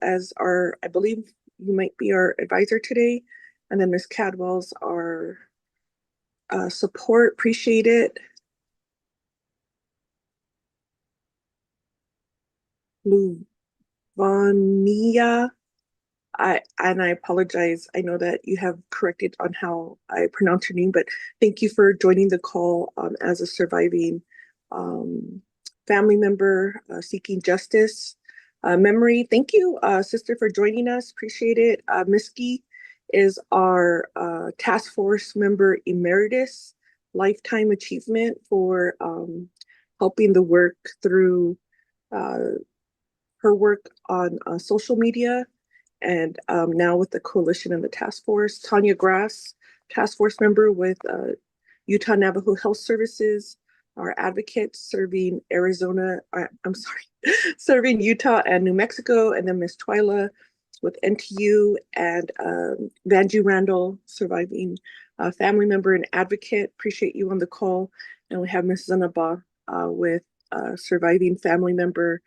as our, I believe you might be our advisor today. And then Ms. Cadwell's our support. Appreciate it. Luvania. I apologize. I know that you have corrected on how I pronounce your name, but thank you for joining the call as a surviving family member seeking justice. Memory, thank you, sister, for joining us. Appreciate it. Miski is our task force member emeritus, lifetime achievement for helping the work through uh, her work on social media and now with the coalition and the task force. Tanya Grass, task force member with Utah Navajo Health Services, our advocate serving Arizona, I'm sorry, serving Utah and New Mexico, and then Miss Twyla with NTU, and Vanjie Randall, surviving family member and advocate. Appreciate you on the call. And we have Miss Zanaba with surviving family member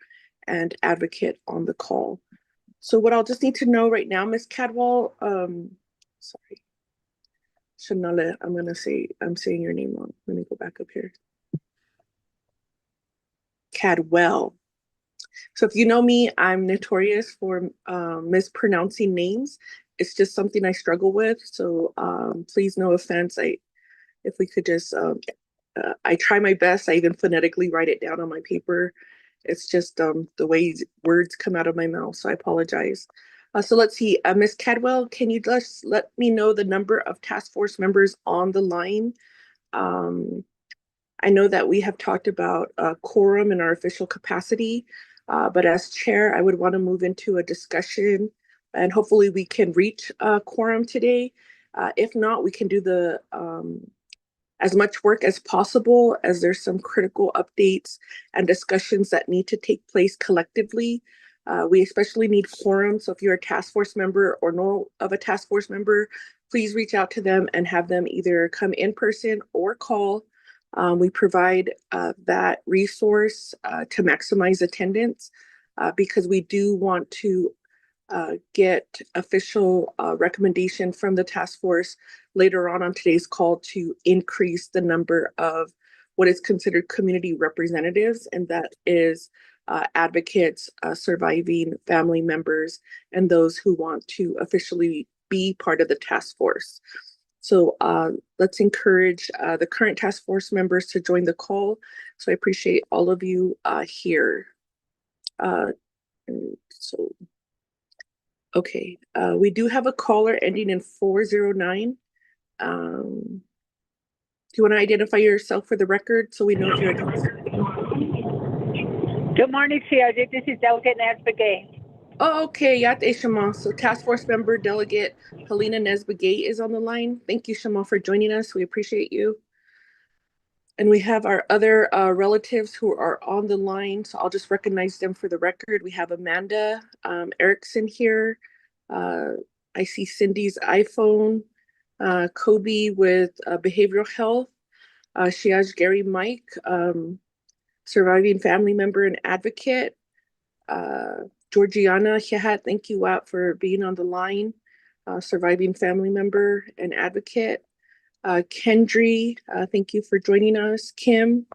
and advocate on the call. So what I'll just need to know right now, Miss Cadwell, sorry, Shanale, I'm saying your name wrong. Let me go back up here. Cadwell. So if you know me, I'm notorious for mispronouncing names. It's just something I struggle with. So please, no offense. If we could just, I try my best. I even phonetically write it down on my paper. It's just the way words come out of my mouth. So I apologize. So let's see. Ms. Cadwell, can you just let me know the number of task force members on the line? I know that we have talked about quorum in our official capacity, but as chair, I would want to move into a discussion and hopefully we can reach quorum today. If not, we can do the as much work as possible, as there's some critical updates and discussions that need to take place collectively. We especially need quorum. So if you're a task force member or know of a task force member, please reach out to them and have them either come in person or call. We provide that resource to maximize attendance because we do want to get official recommendation from the task force later on today's call to increase the number of what is considered community representatives, and that is advocates, surviving family members, and those who want to officially be part of the task force. So let's encourage the current task force members to join the call. So I appreciate all of you here. So okay, we do have a caller ending in 409. Do you want to identify yourself for the record so we know if you're a task? Good morning, Chair. This is Delegate Nesbagay. Oh, okay, Yate Shama. So task force member delegate Helena Nesbagay is on the line. Thank you, Shama, for joining us. We appreciate you. And we have our other relatives who are on the line, so I'll just recognize them for the record. We have Amanda Erickson here. I see Cindy's iPhone. Kobe with behavioral health. Shiaj Gary Mike, surviving family member and advocate. Georgiana Hihat, thank you, Wat, for being on the line. Surviving family member and advocate. Kendry, thank you for joining us. Kim,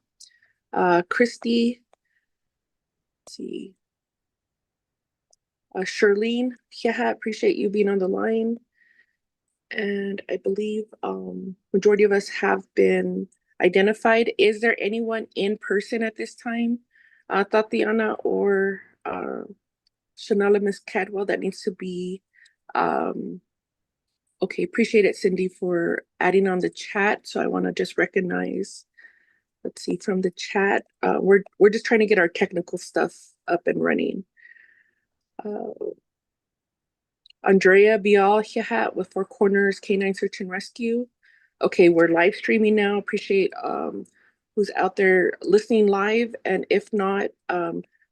Christy, let's see. Charlene, yeah, appreciate you being on the line. And I believe majority of us have been identified. Is there anyone in person at this time? Tatiana or Shanala Miss Cadwell that needs to be okay, appreciate it, Cindy, for adding on the chat. So I want to just recognize, let's see, from the chat. We're just trying to get our technical stuff up and running. Andrea Bial Hihat with Four Corners Canine Search and Rescue. Okay, we're live streaming now. Appreciate who's out there listening live. And if not,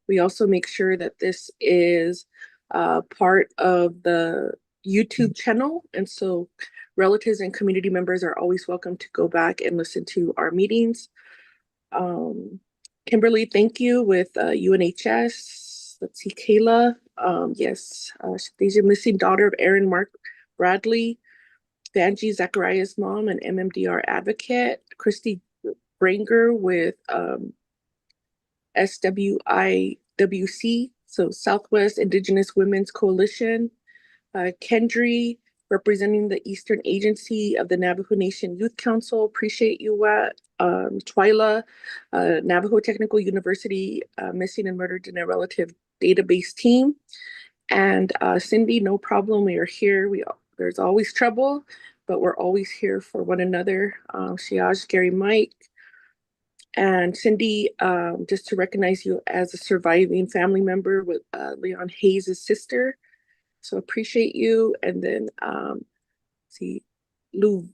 we also make sure that this is part of the YouTube channel. And so relatives and community members are always welcome to go back and listen to our meetings. Kimberly, thank you with UNHS. let's see, Kayla, yes, she's a missing daughter of Aaron Mark Bradley, Vanjie Zachariah's mom, and MMDR advocate, Christy Branger with SWIWC, so Southwest Indigenous Women's Coalition, Kendry, representing the Eastern Agency of the Navajo Nation Youth Council. Appreciate you, Twyla, Navajo Technical University Missing and Murdered in a Relative Database Team. And Cindy, no problem. We are here. There's always trouble, but we're always here for one another. Shiaj, Gary, Mike. And Cindy, just to recognize you as a surviving family member with Leon Hayes' sister. So appreciate you. And then see, Luvania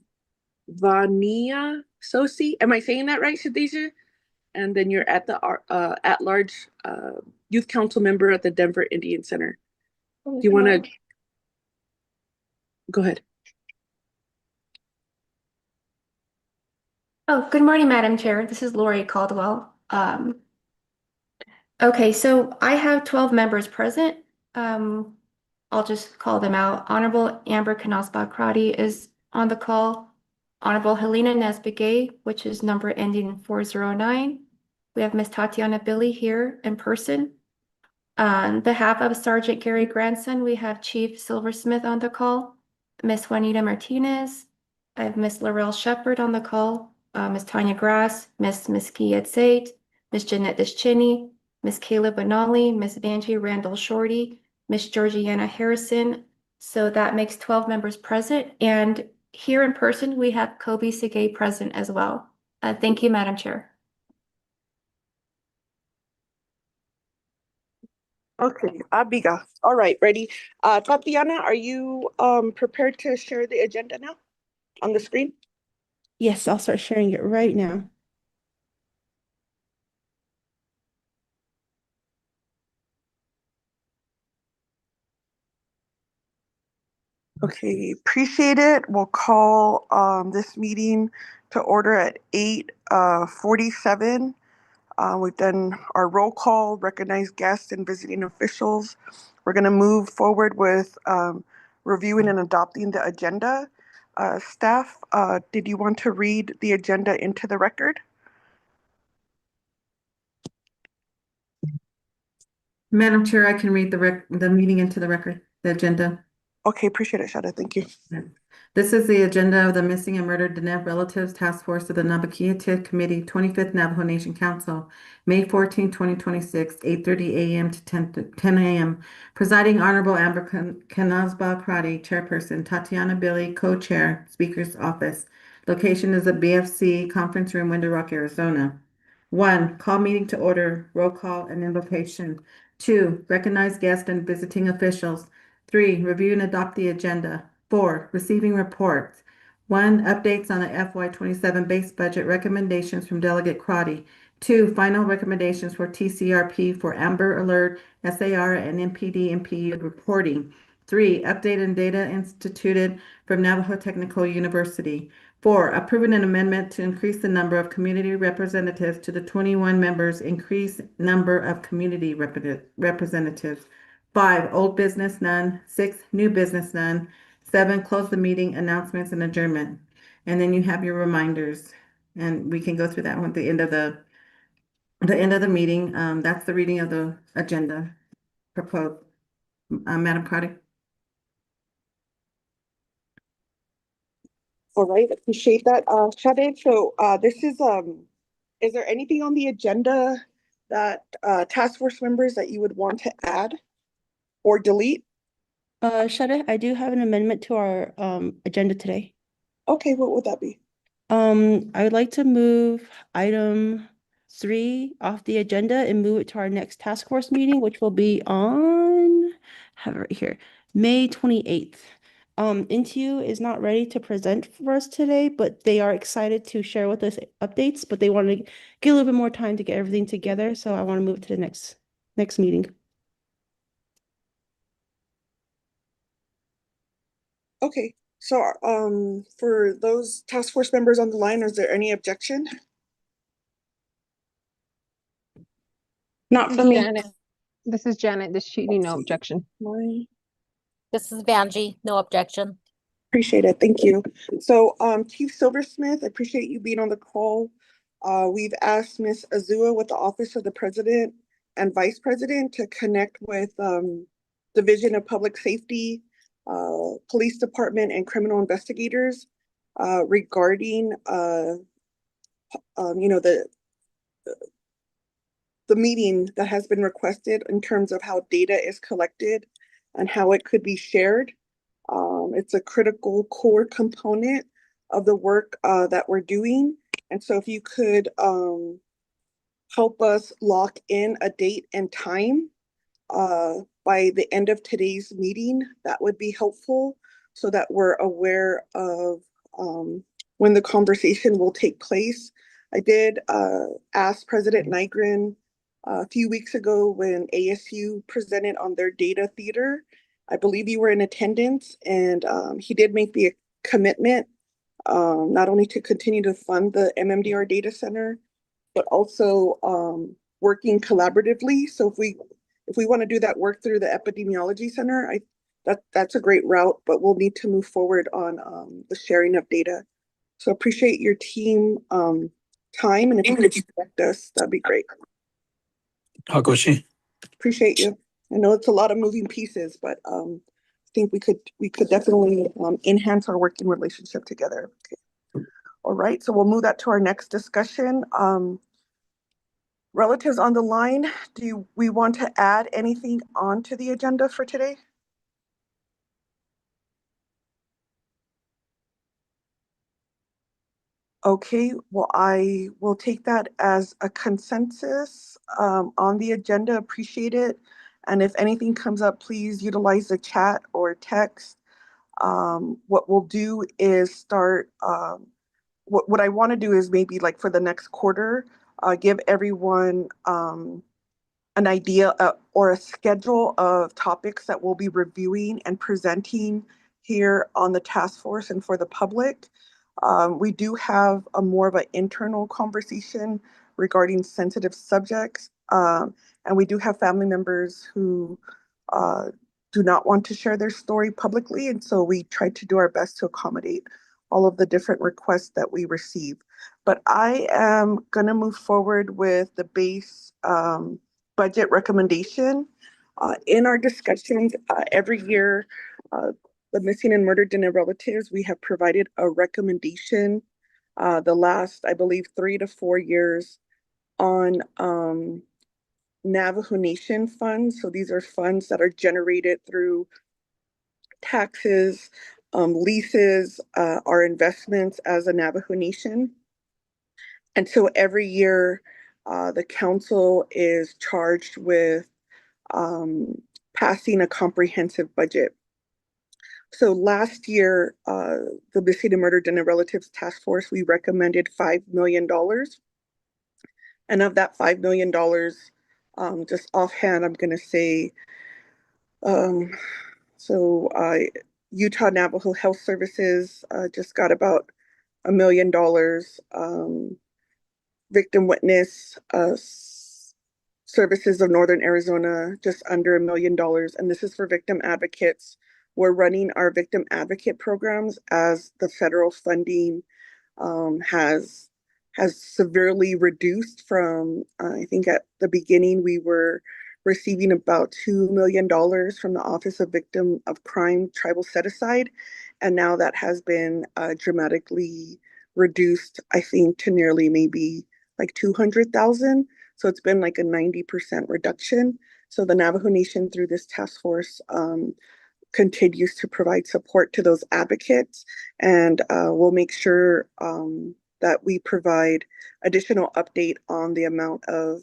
Sosi. Am I saying that right, Shadisha? And then you're at the at-large youth council member at the Denver Indian Center. Do you want to go ahead? Oh, good morning, Madam Chair. This is Lori Caldwell. Okay, so I have 12 members present. I'll just call them out. Honorable Amber Canospa-Crotty is on the call. Honorable Helena Nesbegay, which is number ending in 409. We have Miss Tatiana Billy here in person. On behalf of Sergeant Gary Grandson, we have Chief Silversmith on the call, Miss Juanita Martinez. I have Miss Laurel Shepard on the call, Miss Tanya Grass, Miss Kia Tsait, Miss Jeanette Deschini, Miss Kayla Benali, Miss Vanjie Randall Shorty, Miss Georgiana Harrison. So that makes 12 members present. And here in person, we have Kobe Sige present as well. Thank you, Madam Chair. Okay, Abiga. All right, ready. Tatiana, are you prepared to share the agenda now on the screen? Yes, I'll start sharing it right now. Okay, appreciate it. We'll call this meeting to order at 8:47. We've done our roll call, recognized guests and visiting officials. We're going to move forward with reviewing and adopting the agenda. Staff, did you want to read the agenda into the record? Madam Chair, I can read the meeting into the record, the agenda. Okay, appreciate it, Shada. Thank you. This is the agenda of the Missing and Murdered Diné Relatives Task Force of the Nabakeetit Committee, 25th Navajo Nation Council, May 14, 2026, 8:30 a.m. to 10 a.m. Presiding Honorable Amber Canospa-Crotty, Chairperson, Tatiana Billy, Co-Chair, Speaker's Office. Location is the BFC Conference Room, Window Rock, Arizona. 1. Call meeting to order, roll call, and invocation. 2. Recognize guests and visiting officials. 3. Review and adopt the agenda. 4. Receiving reports. 1. Updates on the FY27 base budget recommendations from Delegate Crotty. 2. Final recommendations for TCRP for Amber Alert, SAR, and MPD MPU reporting. 3. Update and data instituted from Navajo Technical University. 4. Approving an amendment to increase the number of community representatives to the 21 members, increase number of community representatives. 5. Old business, none. 6. New business, none. 7. Close the meeting, announcements, and adjournment. And then you have your reminders. And we can go through that one at the end of the meeting. That's the reading of the agenda proposed. Madam Crotty. All right, appreciate that, Shade. So this is there anything on the agenda that task force members that you would want to add or delete? Shada, I do have an amendment to our agenda today. Okay, what would that be? I would like to move item 3 off the agenda and move it to our next task force meeting, which will be on, have it right here, May 28th. NTU is not ready to present for us today, but they are excited to share with us updates, but they want to get a little bit more time to get everything together. So I want to move to the next meeting. Okay, so for those task force members on the line, is there any objection? Not for me. Janet. This is Janet. This Sheetney, no Let's see. objection. Lori? This is Vanjie, no objection. Appreciate it. Thank you. So, Chief Silversmith, I appreciate you being on the call. We've asked Ms. Azua with the Office of the President and Vice President to connect with Division of Public Safety, Police Department, and criminal investigators regarding, you know, the meeting that has been requested in terms of how data is collected and how it could be shared. It's a critical core component of the work that we're doing. And so if you could help us lock in a date and time by the end of today's meeting, that would be helpful so that we're aware of when the conversation will take place. I did ask President Nygren a few weeks ago when ASU presented on their data theater. I believe you were in attendance, and he did make the commitment not only to continue to fund the MMDR data center, but also working collaboratively. So if we want to do that work through the epidemiology center, that's a great route, but we'll need to move forward on the sharing of data. So appreciate your team time, and if you could connect us, that'd be great. Hakoshi. Appreciate you. I know it's a lot of moving pieces, but I think we could definitely enhance our working relationship together. Okay. All right, so we'll move that to our next discussion. Relatives on the line, do we want to add anything onto the agenda for today? Okay, well, I will take that as a consensus on the agenda. Appreciate it. And if anything comes up, please utilize the chat or text. What we'll do is start, what I want to do is maybe like for the next quarter, give everyone an idea or a schedule of topics that we'll be reviewing and presenting here on the task force and for the public. We do have a more of an internal conversation regarding sensitive subjects. And we do have family members who do not want to share their story publicly. And so we try to do our best to accommodate all of the different requests that we receive. But I am going to move forward with the base budget recommendation. In our discussions every year, the missing and murdered Diné relatives, we have provided a recommendation the last, I believe, 3 to 4 years on Navajo Nation funds. So these are funds that are generated through taxes, leases, our investments as a Navajo Nation. And so every year, the council is charged with passing a comprehensive budget. So last year, the Missing and Murdered Diné Relatives Task Force, we recommended $5 million. And of that $5 million, just offhand, I'm going to say, Utah Navajo Health Services just got about $1 million. Victim Witness Services of Northern Arizona, just under $1 million. And this is for victim advocates. We're running our victim advocate programs as the federal funding has severely reduced from, I think at the beginning we were receiving about $2 million from the Office of Victim of Crime Tribal Set Aside. And now that has been dramatically reduced, I think, to nearly maybe like 200,000. So it's been like a 90% reduction. So the Navajo Nation through this task force continues to provide support to those advocates, and we'll make sure that we provide additional update on the amount of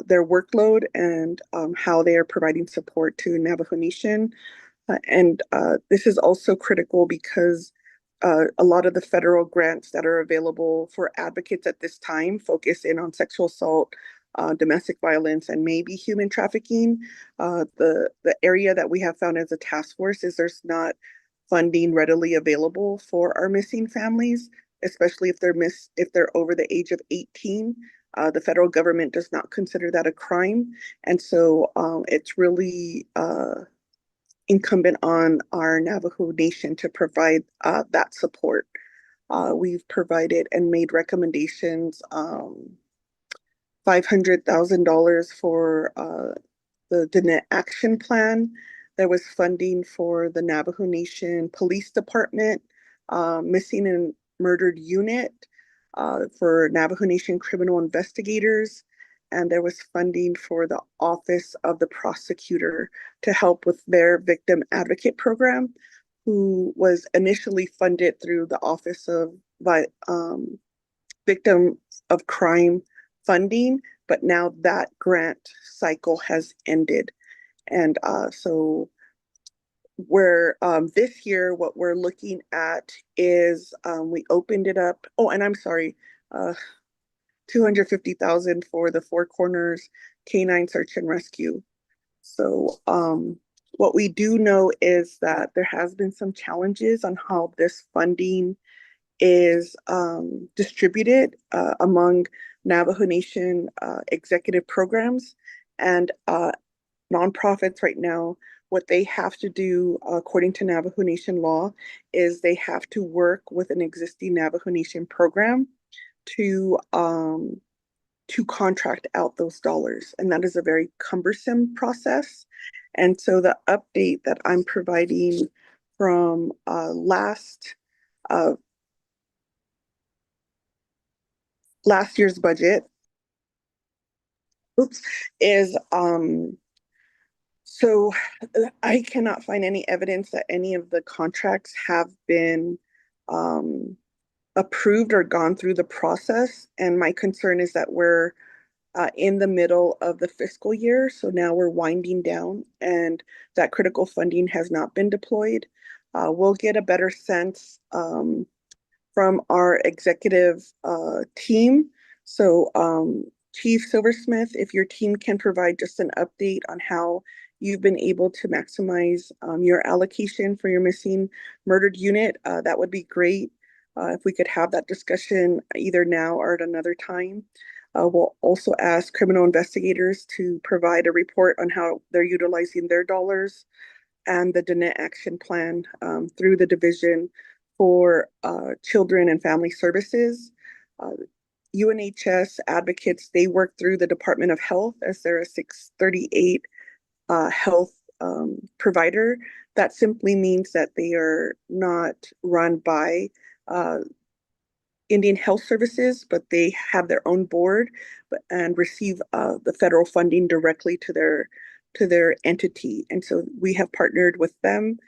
their workload and how they are providing support to Navajo Nation. And this is also critical because a lot of the federal grants that are available for advocates at this time focus in on sexual assault, domestic violence, and maybe human trafficking. The area that we have found as a task force is there's not funding readily available for our missing families, especially if they're over the age of 18. The federal government does not consider that a crime. And so it's really incumbent on our Navajo Nation to provide that support. We've provided and made recommendations, $500,000 for the Diné Action Plan. There was funding for the Navajo Nation Police Department, Missing and Murdered Unit, for Navajo Nation criminal investigators. And there was funding for the Office of the Prosecutor to help with their victim advocate program, who was initially funded through the Office of Victim of Crime funding, but now that grant cycle has ended. And so we're this year, what we're looking at is we opened it up. Oh, and I'm sorry, 250,000 for the Four Corners Canine Search and Rescue. So what we do know is that there has been some challenges on how this funding is distributed among Navajo Nation executive programs and nonprofits right now. What they have to do, according to Navajo Nation law, is they have to work with an existing Navajo Nation program to contract out those dollars, and that is a very cumbersome process. And so the update that I'm providing from last year's budget, is so I cannot find any evidence that any of the contracts have been approved or gone through the process. And my concern is that we're in the middle of the fiscal year. So now we're winding down and that critical funding has not been deployed. We'll get a better sense from our executive team. So Chief Silversmith, if your team can provide just an update on how you've been able to maximize your allocation for your missing murdered unit, that would be great. If we could have that discussion either now or at another time. We'll also ask criminal investigators to provide a report on how they're utilizing their dollars and the Diné Action Plan through the Division for Children and Family Services. UNHS advocates, they work through the Department of Health as they're a 638 health provider. That simply means that they are not run by Indian Health Services, but they have their own board and receive the federal funding directly to their entity. And so we have partnered with them,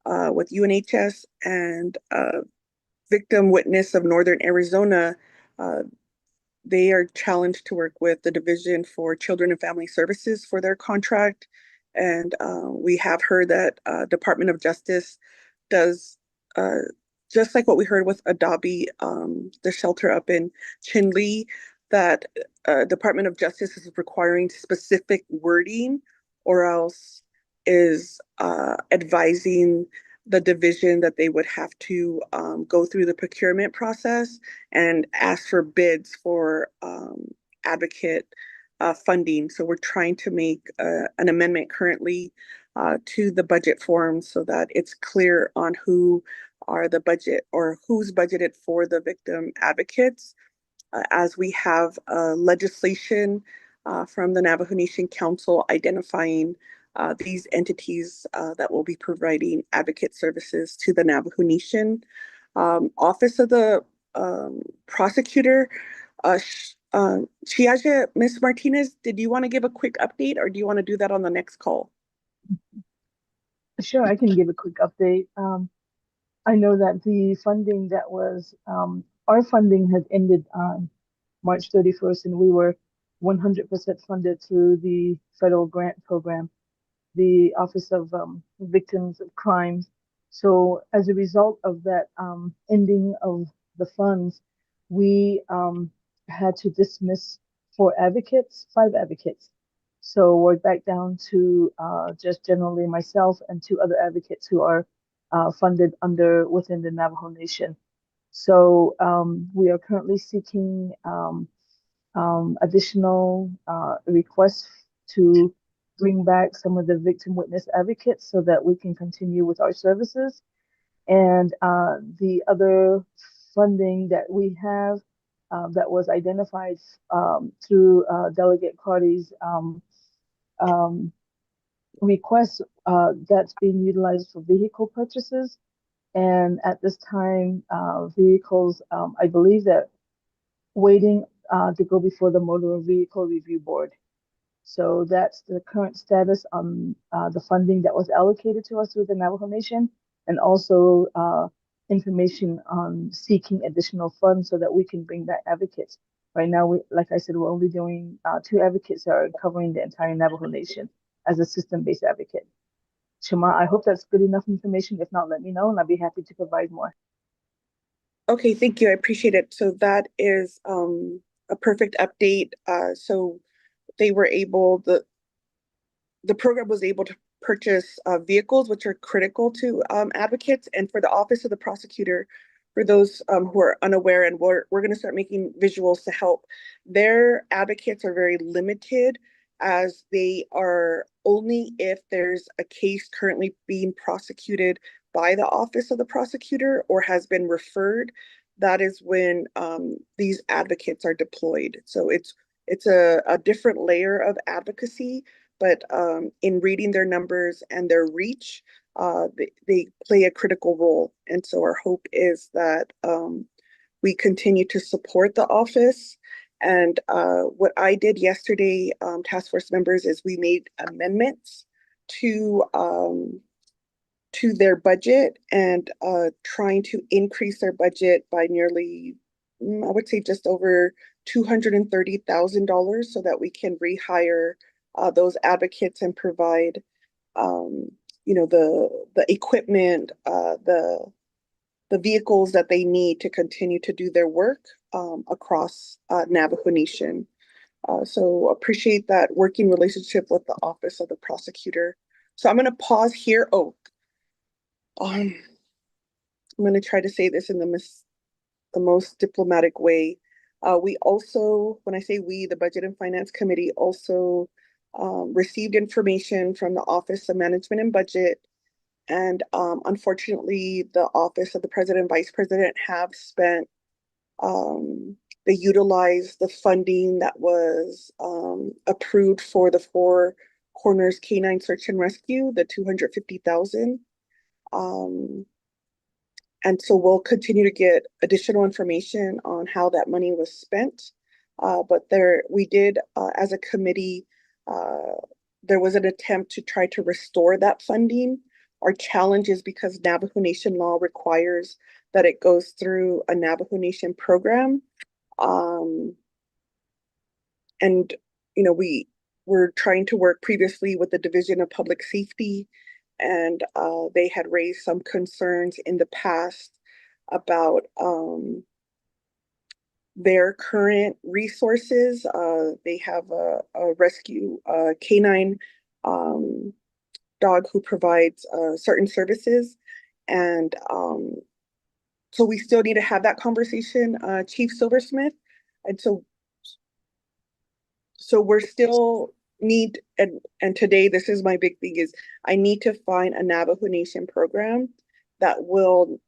with UNHS and Victim Witness of Northern Arizona. They are challenged to work with the Division for Children and Family Services for their contract. And we have heard that Department of Justice does just like what we heard with Adabi, the shelter up in Chinle, that Department of Justice is requiring specific wording or else is advising the division that they would have to go through the procurement process and ask for bids for advocate funding. So we're trying to make an amendment currently to the budget form so that it's clear on who are the budget or who's budgeted for the victim advocates. As we have legislation from the Navajo Nation Council identifying these entities that will be providing advocate services to the Navajo Nation. Office of the Prosecutor, Chiaja, Ms. Martinez, did you want to give a quick update or do you want to do that on the next call? Sure, I can give a quick update. I know that the funding that was, our funding had ended on March 31st, and we were 100% funded through the federal grant program, the Office of Victims of Crimes. So as a result of that ending of the funds, we had to dismiss 5 advocates. So we're back down to just generally myself and 2 other advocates who are funded within the Navajo Nation. So we are currently seeking additional requests to bring back some of the victim witness advocates so that we can continue with our services. And the other funding that we have that was identified through Delegate Carty's request that's being utilized for vehicle purchases. And at this time, vehicles, I believe that waiting to go before the Motor Vehicle Review Board. So that's the current status on the funding that was allocated to us through the Navajo Nation, and also information on seeking additional funds so that we can bring back advocates. Right now, like I said, we're only doing 2 advocates that are covering the entire Navajo Nation as a system-based advocate. Shema, I hope that's good enough information. If not, let me know and I'll be happy to provide more. Okay, thank you. I appreciate it. So that is a perfect update. So they were able, the program was able to purchase vehicles, which are critical to advocates, and for the Office of the Prosecutor, for those who are unaware, and we're going to start making visuals to help. Their advocates are very limited, as they are only if there's a case currently being prosecuted by the Office of the Prosecutor or has been referred. That is when these advocates are deployed. So it's a different layer of advocacy, but in reading their numbers and their reach, they play a critical role. And so our hope is that we continue to support the office. And what I did yesterday, task force members, is we made amendments to their budget, and trying to increase their budget by nearly, I would say, just over $230,000, so that we can rehire those advocates and provide, the equipment, the vehicles that they need to continue to do their work across Navajo Nation. So appreciate that working relationship with the Office of the Prosecutor. So I'm going to pause here. I'm going to try to say this in the most diplomatic way. We also, when I say we, the Budget and Finance Committee also received information from the Office of Management and Budget. And unfortunately, the Office of the President and Vice President have spent, they utilized the funding that was approved for the Four Corners Canine Search and Rescue, the $250,000. And so we'll continue to get additional information on how that money was spent. But we did, as a committee, there was an attempt to try to restore that funding. Our challenge is because Navajo Nation law requires that it goes through a Navajo Nation program. And, we were trying to work previously with the Division of Public Safety, and they had raised some concerns in the past about their current resources. They have a rescue canine dog who provides certain services. And so we still need to have that conversation, Chief Silversmith. And so we're still need, and today this is my big thing, is I need to find a Navajo Nation program that will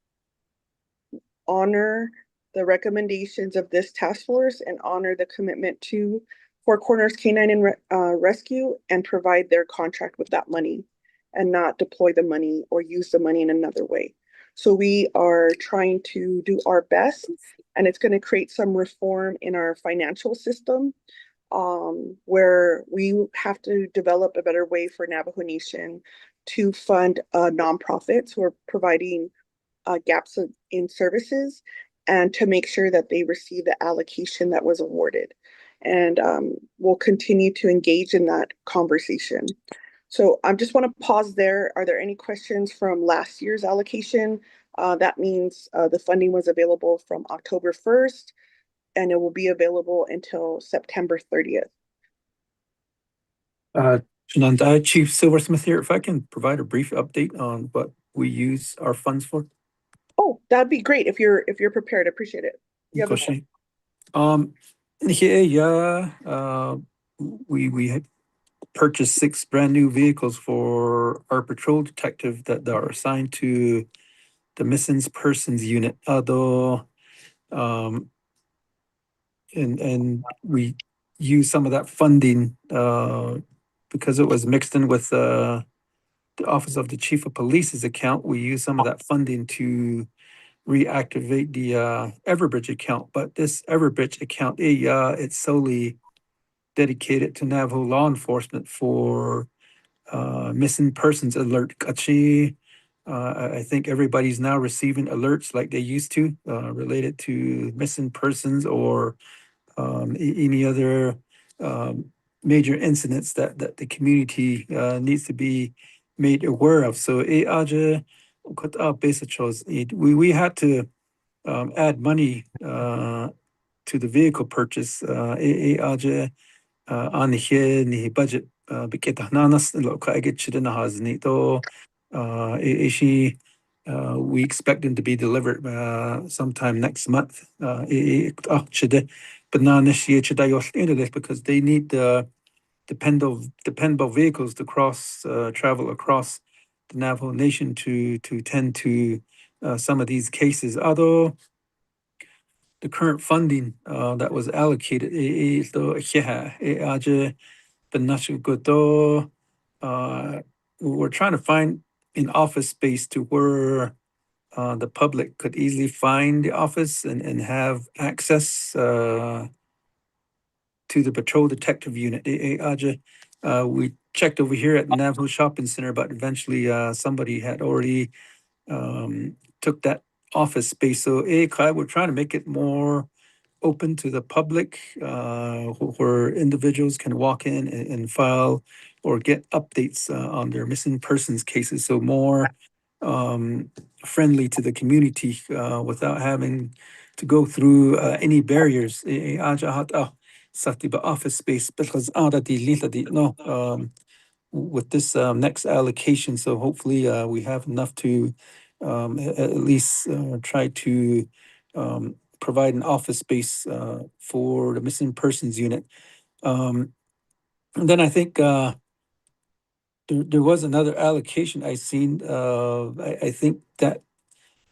honor the recommendations of this task force and honor the commitment to Four Corners Canine and Rescue, and provide their contract with that money and not deploy the money or use the money in another way. So we are trying to do our best, and it's going to create some reform in our financial system, where we have to develop a better way for Navajo Nation to fund nonprofits who are providing gaps in services, and to make sure that they receive the allocation that was awarded. And we'll continue to engage in that conversation. So I just want to pause there. Are there any questions from last year's allocation? That means the funding was available from October 1st, and it will be available until September 30th. Shananda, Chief Silversmith here. If I can provide a brief update on what we use our funds for. Oh, that'd be great if you're prepared. Appreciate it. You have the floor. Yeah, we had purchased 6 brand new vehicles for our patrol detective that are assigned to the missing persons unit. Although, and we use some of that funding because it was mixed in with the Office of the Chief of Police's account. We use some of that funding to reactivate the Everbridge account. But this Everbridge account, it's solely dedicated to Navajo law enforcement for missing persons alert. Kachi, I think everybody's now receiving alerts like they used to related to missing persons or any other major incidents that the community needs to be made aware of. So we had to add money to the vehicle purchase. On here ni budget bikita nanas lo ka get chidina has ni to ishi we expect them to be delivered sometime next month. Banana because they need dependable vehicles to cross travel across the Navajo Nation to tend to some of these cases. Although the current funding that was allocated we're trying to find an office space to where the public could easily find the office and have access to the patrol detective unit. We checked over here at the Navajo Shopping Center, but eventually somebody had already took that office space. So we're trying to make it more open to the public, where individuals can walk in and file or get updates on their missing persons cases. So more friendly to the community without having to go through any barriers. Office space because with this next allocation. So hopefully we have enough to at least try to provide an office space for the missing persons unit. And then I think there was another allocation I seen. I think that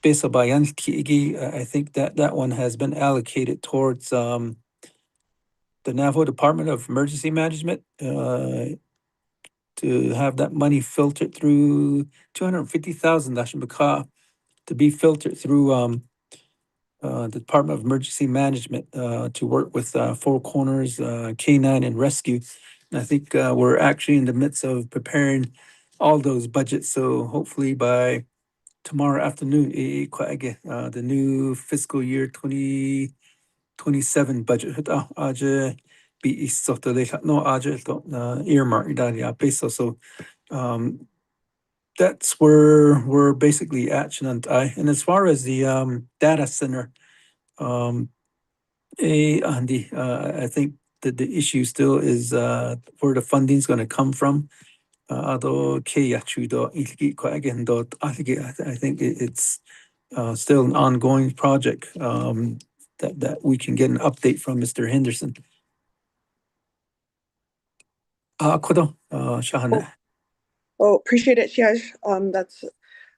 Besabayan Tiigi, I think that one has been allocated towards the Navajo Department of Emergency Management to have that money filtered through 250,000 to be filtered through the Department of Emergency Management to work with Four Corners, K9 and Rescue. And I think we're actually in the midst of preparing all those budgets. So hopefully by tomorrow afternoon, the new fiscal year 2027 budget. Be earmark peso. So that's where we're basically at. And as far as the data center, Andy, I think that the issue still is where the funding's going to come from. Although I think it's still an ongoing project that we can get an update from Mr. Henderson. Shahana. Oh, appreciate it, Shiaj. That's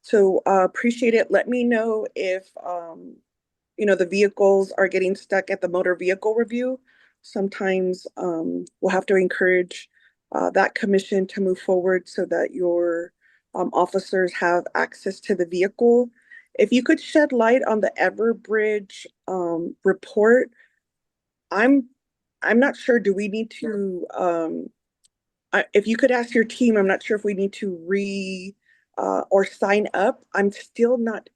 so appreciate it. Let me know if the vehicles are getting stuck at the motor vehicle review. Sometimes we'll have to encourage that commission to move forward so that your officers have access to the vehicle. If you could shed light on the Everbridge report, I'm not sure. Do we need to if you could ask your team, I'm not sure if we need to or sign up. I'm still not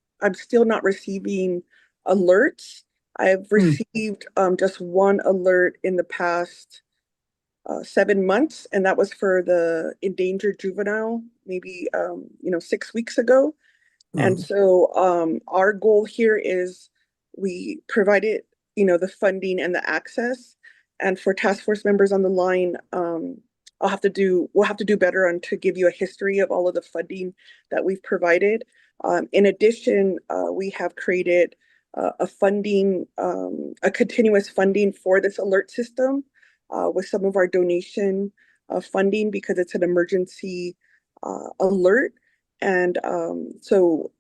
receiving alerts. I've received just one alert in the past 7 months, and that was for the endangered juvenile, maybe 6 weeks ago. And so our goal here is we provided, the funding and the access. And for task force members on the line, we'll have to do better on to give you a history of all of the funding that we've provided. In addition, we have created a funding, a continuous funding for this alert system with some of our donation funding because it's an emergency alert. And so,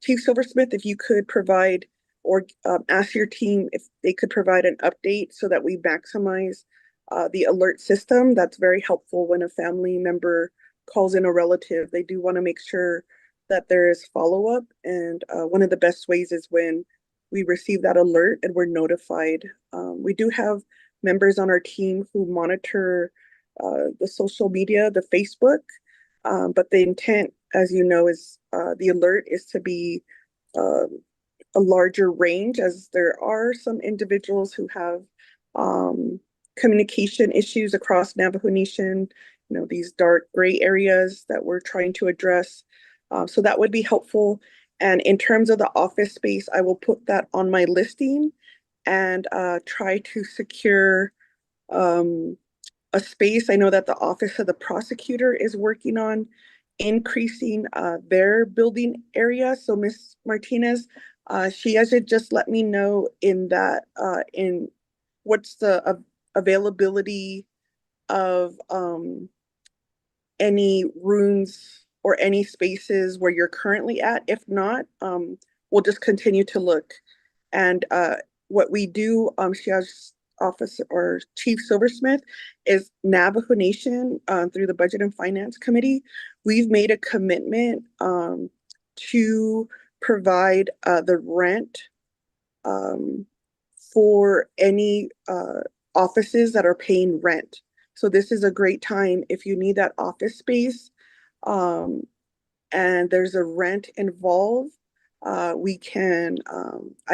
Chief Silversmith, if you could provide or ask your team if they could provide an update so that we maximize the alert system. That's very helpful when a family member calls in a relative. They do want to make sure that there is follow-up. And one of the best ways is when we receive that alert and we're notified. We do have members on our team who monitor the social media, the Facebook, but the intent, as you know, is the alert is to be a larger range, as there are some individuals who have communication issues across Navajo Nation, these dark gray areas that we're trying to address. So that would be helpful. And in terms of the office space, I will put that on my listing and try to secure a space. I know that the Office of the Prosecutor is working on increasing their building area. So Ms. Martinez, she has just let me know in what's the availability of any rooms or any spaces where you're currently at. If not, we'll just continue to look. And what we do, she has Officer or Chief Silversmith, is Navajo Nation through the Budget and Finance Committee. We've made a commitment to provide the rent for any offices that are paying rent. So this is a great time if you need that office space and there's a rent involved. I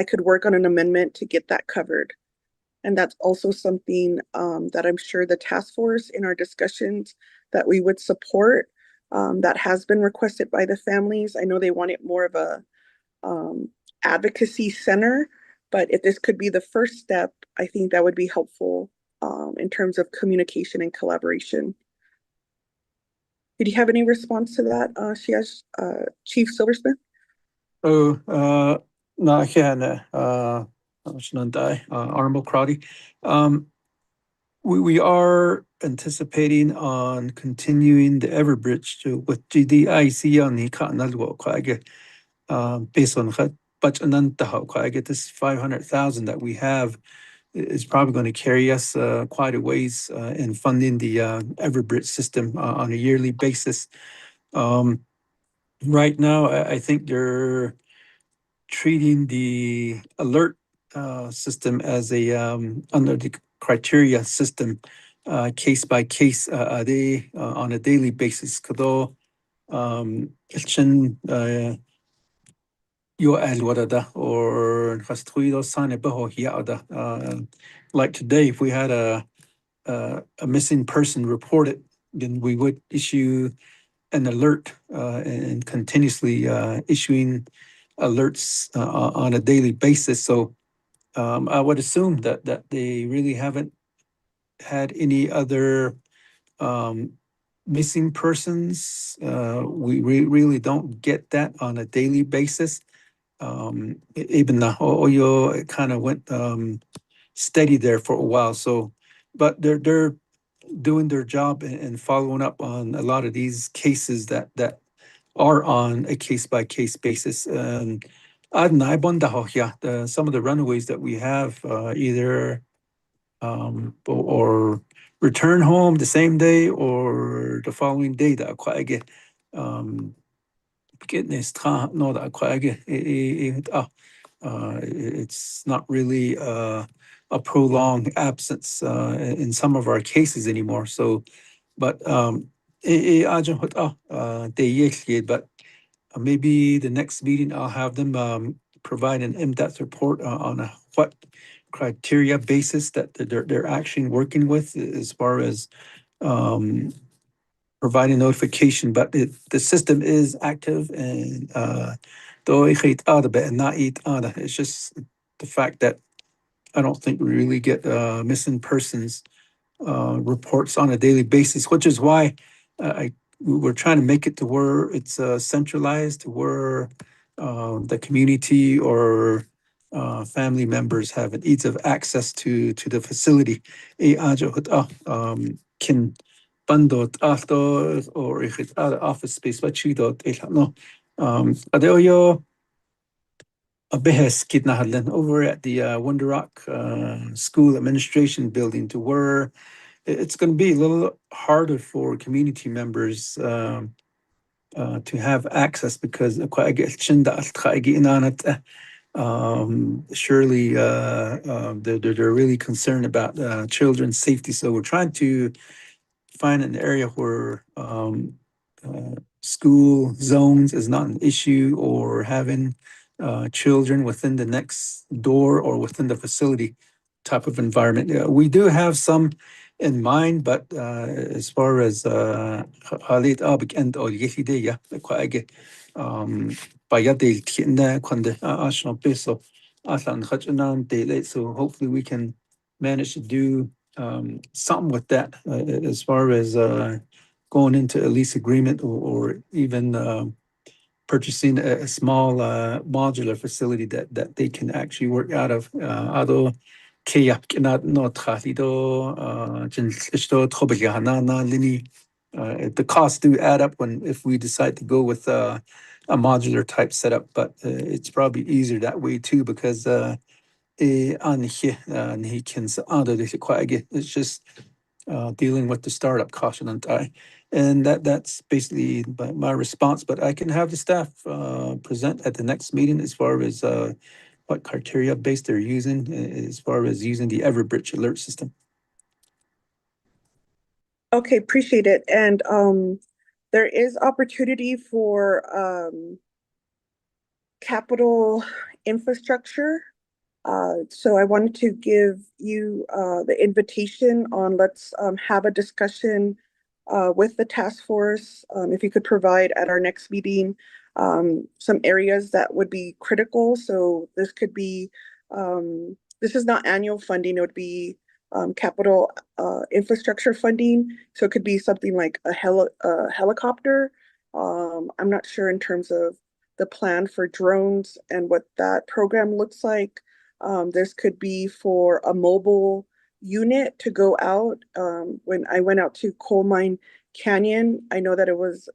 could work on an amendment to get that covered. And that's also something that I'm sure the task force in our discussions that we would support. That has been requested by the families. I know they want it more of a advocacy center, but if this could be the first step, I think that would be helpful in terms of communication and collaboration. Did you have any response to that, Chief Silversmith? Oh, na Honorable Crowdy. We are anticipating on continuing the Everbridge with GDIC on the Kanalwo Kwage. Based on I get this 500,000 that we have is probably going to carry us quite a ways in funding the Everbridge system on a yearly basis. Right now, I think they're treating the alert system as a under the criteria system, case by case, they on a daily basis. Kado ilchin yo alwarada or hastuido sane baho hiada. Like today, if we had a missing person reported, then we would issue an alert and continuously issuing alerts on a daily basis. So I would assume that they really haven't had any other missing persons. We really don't get that on a daily basis. Even the Oyo kind of went steady there for a while. So, but they're doing their job and following up on a lot of these cases that are on a case by case basis. Some of the runaways that we have either or return home the same day or the following day that I get it's not really a prolonged absence in some of our cases anymore. So, but but maybe the next meeting I'll have them provide an in-depth report on what criteria basis that they're actually working with as far as providing notification. But the system is active and it's just the fact that I don't think we really get missing persons reports on a daily basis, which is why we're trying to make it to where it's centralized, to where the community or family members have an ease of access to the facility. Can bandot after or if it's out of office space, what you dot no. Adeo a behes kid nahadlen over at the Wonder Rock School Administration Building to where it's going to be a little harder for community members to have access because surely they're really concerned about children's safety. So we're trying to find an area where school zones is not an issue or having children within the next door or within the facility type of environment. We do have some in mind, but as far as halit abik and all yehide ya quite bayade tienda kwande ashno peso asan khachunan daylight. So hopefully we can manage to do something with that as far as going into a lease agreement or even purchasing a small modular facility that they can actually work out of. Ado kaya not khalido lini. The costs do add up when if we decide to go with a modular type setup, but it's probably easier that way too because it's just dealing with the startup cost and that's basically my response. But I can have the staff present at the next meeting as far as what criteria base they're using as far as using the Everbridge alert system. Okay, appreciate it. And there is opportunity for capital infrastructure. So I wanted to give you the invitation on let's have a discussion with the task force. If you could provide at our next meeting some areas that would be critical. So this could be, this is not annual funding, it would be capital infrastructure funding. So it could be something like a helicopter. I'm not sure in terms of the plan for drones and what that program looks like. This could be for a mobile unit to go out. When I went out to Coal Mine Canyon, I know that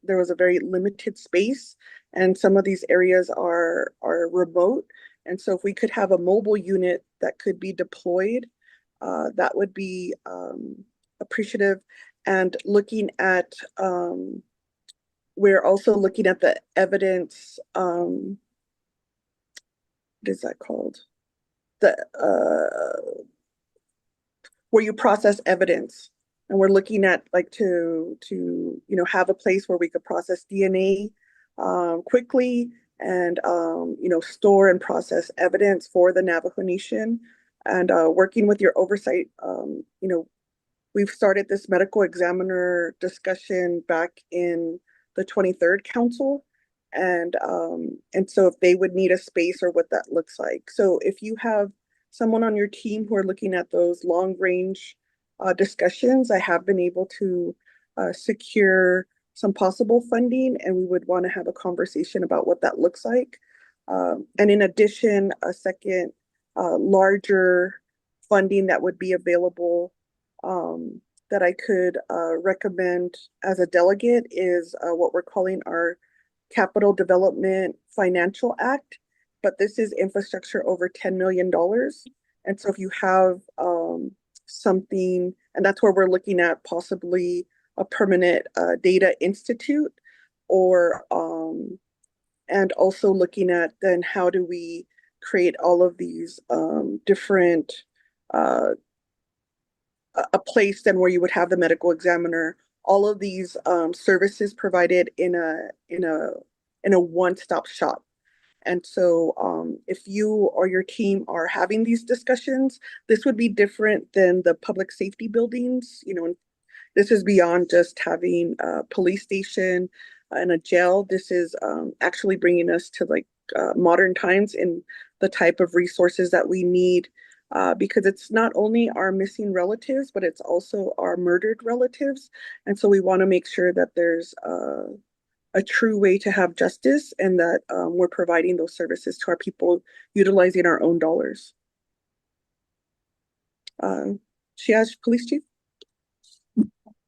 there was a very limited space, and some of these areas are remote. And so, if we could have a mobile unit that could be deployed, that would be appreciative. And looking at, we're also looking at the evidence. What is that called? The where you process evidence, and we're looking at like to have a place where we could process DNA quickly and store and process evidence for the Navajo Nation, and working with your oversight. We've started this medical examiner discussion back in the 23rd Council, and so if they would need a space or what that looks like. So if you have someone on your team who are looking at those long range discussions, I have been able to secure some possible funding, and we would want to have a conversation about what that looks like. And in addition, a second larger funding that would be available that I could recommend as a delegate is what we're calling our Capital Development Financial Act, but this is infrastructure over $10 million. And so if you have something, and that's where we're looking at possibly a permanent data institute, or and also looking at then how do we create all of these different a place then where you would have the medical examiner, all of these services provided in a one-stop shop. And so if you or your team are having these discussions, this would be different than the public safety buildings. This is beyond just having a police station and a jail. This is actually bringing us to like modern times in the type of resources that we need, because it's not only our missing relatives, but it's also our murdered relatives. And so we want to make sure that there's a true way to have justice, and that we're providing those services to our people utilizing our own dollars. She asked police chief.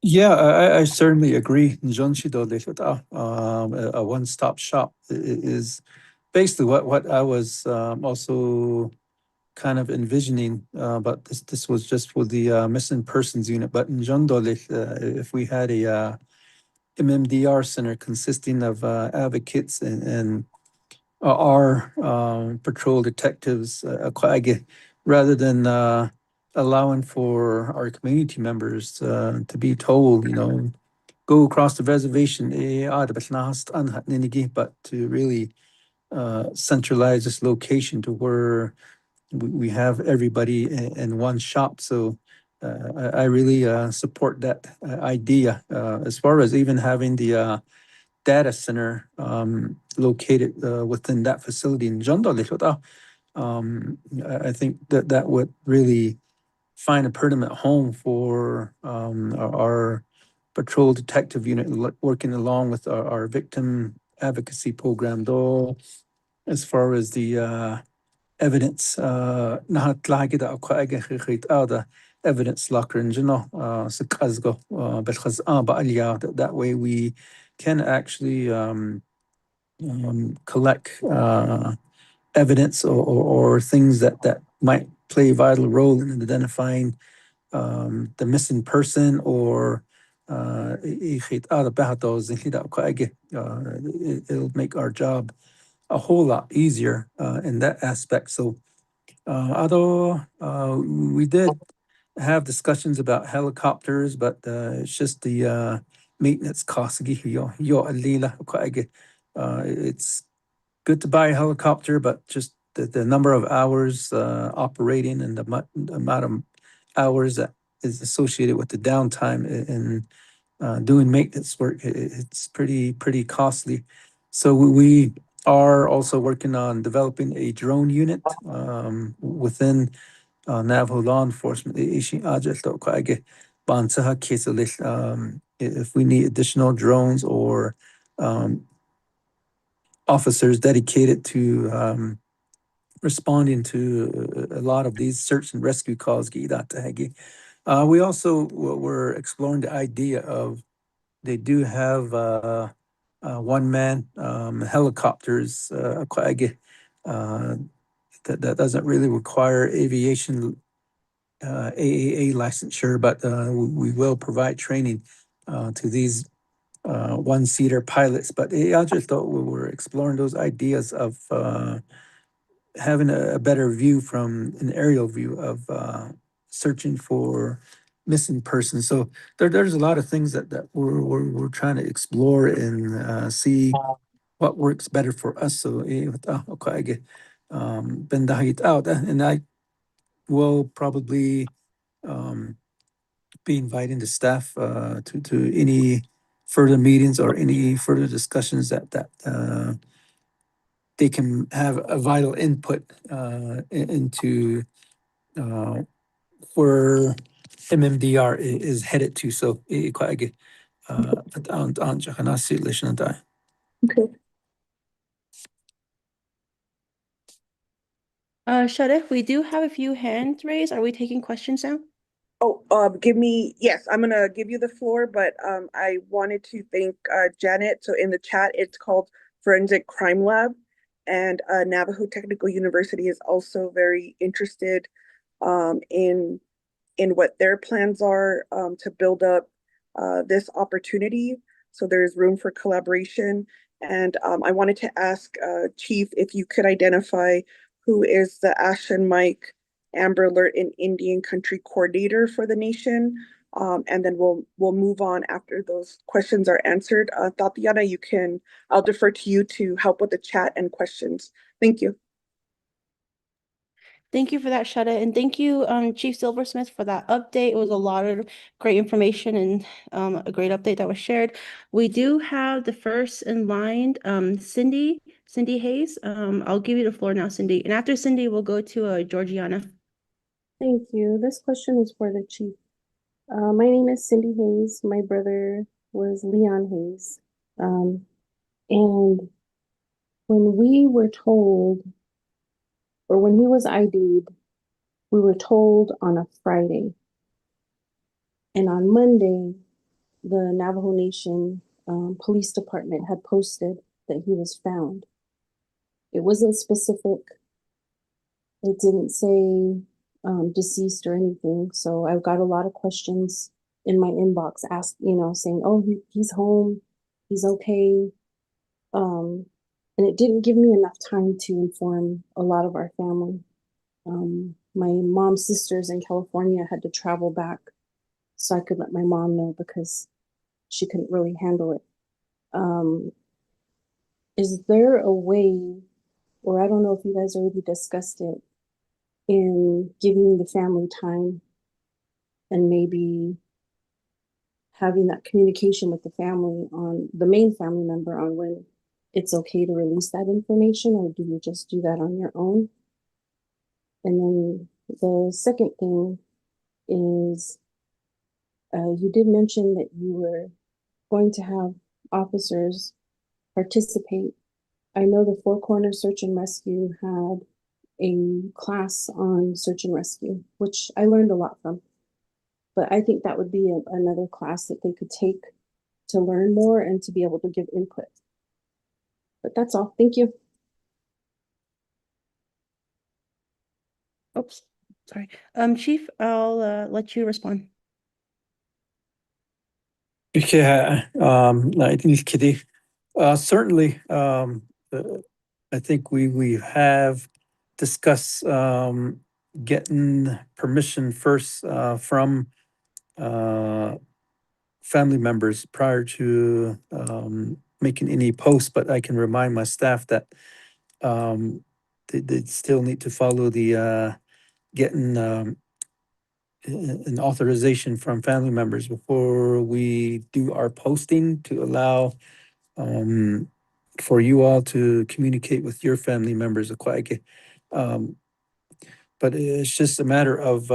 Yeah, I certainly agree. A one-stop shop is basically what I was also kind of envisioning, but this was just for the missing persons unit. But in Jondolith, if we had a MMDR center consisting of advocates and our patrol detectives, rather than allowing for our community members to be told, go across the reservation, but to really centralize this location to where we have everybody in one shop. So I really support that idea, as far as even having the data center located within that facility in Jondolishota. I think that would really find a permanent home for our patrol detective unit working along with our victim advocacy program, though, as far as the evidence, the evidence locker in general, that way we can actually collect evidence or things that might play a vital role in identifying the missing person or it'll make our job a whole lot easier in that aspect. So although we did have discussions about helicopters, but it's just the maintenance costs. It's good to buy a helicopter, but just the number of hours operating and the amount of hours that is associated with the downtime and doing maintenance work, it's pretty costly. So we are also working on developing a drone unit within Navajo law enforcement. If we need additional drones or officers dedicated to responding to a lot of these search and rescue calls. We also were exploring the idea of they do have one-man helicopters that doesn't really require aviation AAA licensure, but we will provide training to these one-seater pilots. But I just thought we were exploring those ideas of having a better view from an aerial view of searching for missing persons. So there's a lot of things that we're trying to explore and see what works better for us. So out, and I will probably be inviting the staff to any further meetings or any further discussions that they can have a vital input into uh, where MMDR is headed to. So Okay. Sharif, we do have a few hands raised. Are we taking questions now? Oh, yes, I'm gonna give you the floor, but I wanted to thank Janet. So in the chat, it's called Forensic Crime Lab, and Navajo Technical University is also very interested in what their plans are to build up this opportunity. So there's room for collaboration. And I wanted to ask Chief if you could identify who is the Ashen Mike Amber Alert in Indian Country Coordinator for the nation. And then we'll move on after those questions are answered. Tatiana, I'll defer to you to help with the chat and questions. Thank you. Thank you for that, Shada, and thank you, Chief Silversmith, for that update. It was a lot of great information and a great update that was shared. We do have the first in line, Cindy Hayes. I'll give you the floor now, Cindy, and after Cindy, we'll go to Georgiana. Thank you. This question is for the chief. My name is Cindy Hayes. My brother was Leon Hayes. And when we were told, or when he was ID'd, we were told on a Friday. And on Monday, the Navajo Nation Police Department had posted that he was found. It wasn't specific. It didn't say deceased or anything. So I've got a lot of questions in my inbox saying, oh, he's home, he's okay. And it didn't give me enough time to inform a lot of our family. My mom's sisters in California had to travel back so I could let my mom know because she couldn't really handle it. Is there a way, or I don't know if you guys already discussed it, in giving the family time and maybe having that communication with the family on the main family member on when it's okay to release that information, or do you just do that on your own? And then the second thing is you did mention that you were going to have officers participate. I know the Four Corners Search and Rescue had a class on search and rescue, which I learned a lot from. But I think that would be another class that they could take to learn more and to be able to give input. But that's all. Thank you. Oops, sorry. Chief, I'll let you respond. Yeah, I think Kitty. Certainly, I think we have discussed getting permission first from family members prior to making any posts, but I can remind my staff that they still need to follow the getting an authorization from family members before we do our posting to allow for you all to communicate with your family members. Um, but it's just a matter of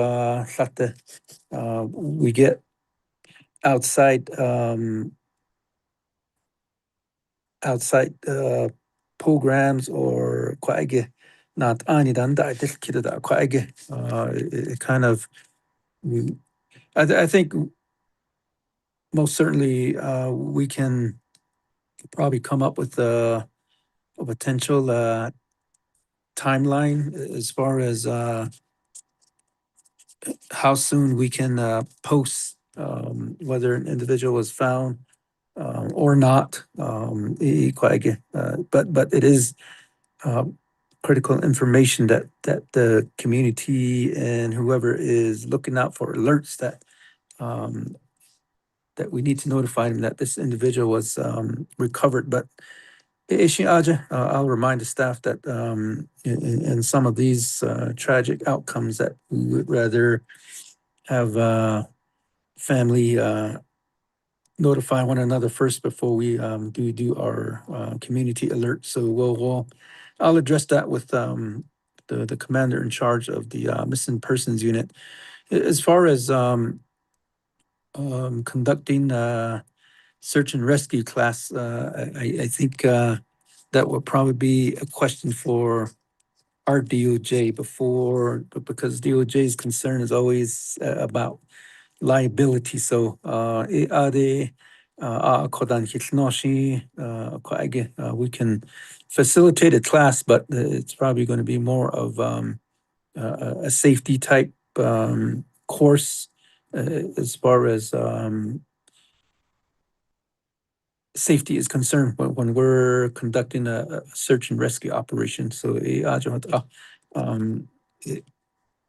we get outside outside programs or not anidanda it kind of I think most certainly we can probably come up with a potential timeline as far as how soon we can post whether an individual was found or not. But it is critical information that the community and whoever is looking out for alerts um, that we need to notify them that this individual was recovered. But Ishi Aja, I'll remind the staff that in some of these tragic outcomes that we would rather have family notify one another first before we do our community alert. So I'll address that with the commander in charge of the missing persons unit. As far as conducting search and rescue class, I think that would probably be a question for our DOJ because DOJ's concern is always about liability. So we can facilitate a class, but it's probably going to be more of a safety type course as far as safety is concerned when we're conducting a search and rescue operation. So um,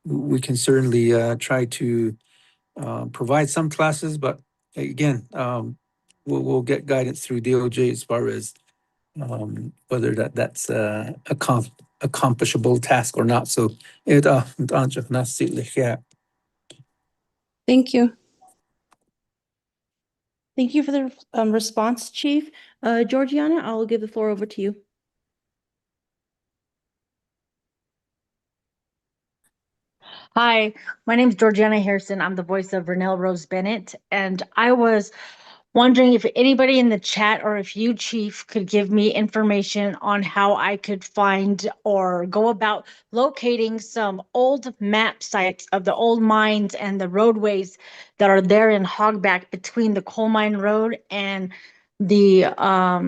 we can certainly try to provide some classes, but again, we'll get guidance through DOJ as far as whether that's accomplishable task or not. So Thank you. Thank you for the response, Chief. Georgiana, I'll give the floor over to you. Hi, my name is Georgiana Harrison. I'm the voice of Renelle Rose Bennett, and I was wondering if anybody in the chat or if you, Chief, could give me information on how I could find or go about locating some old map sites of the old mines and the roadways that are there in Hogback between the Coal Mine Road and the I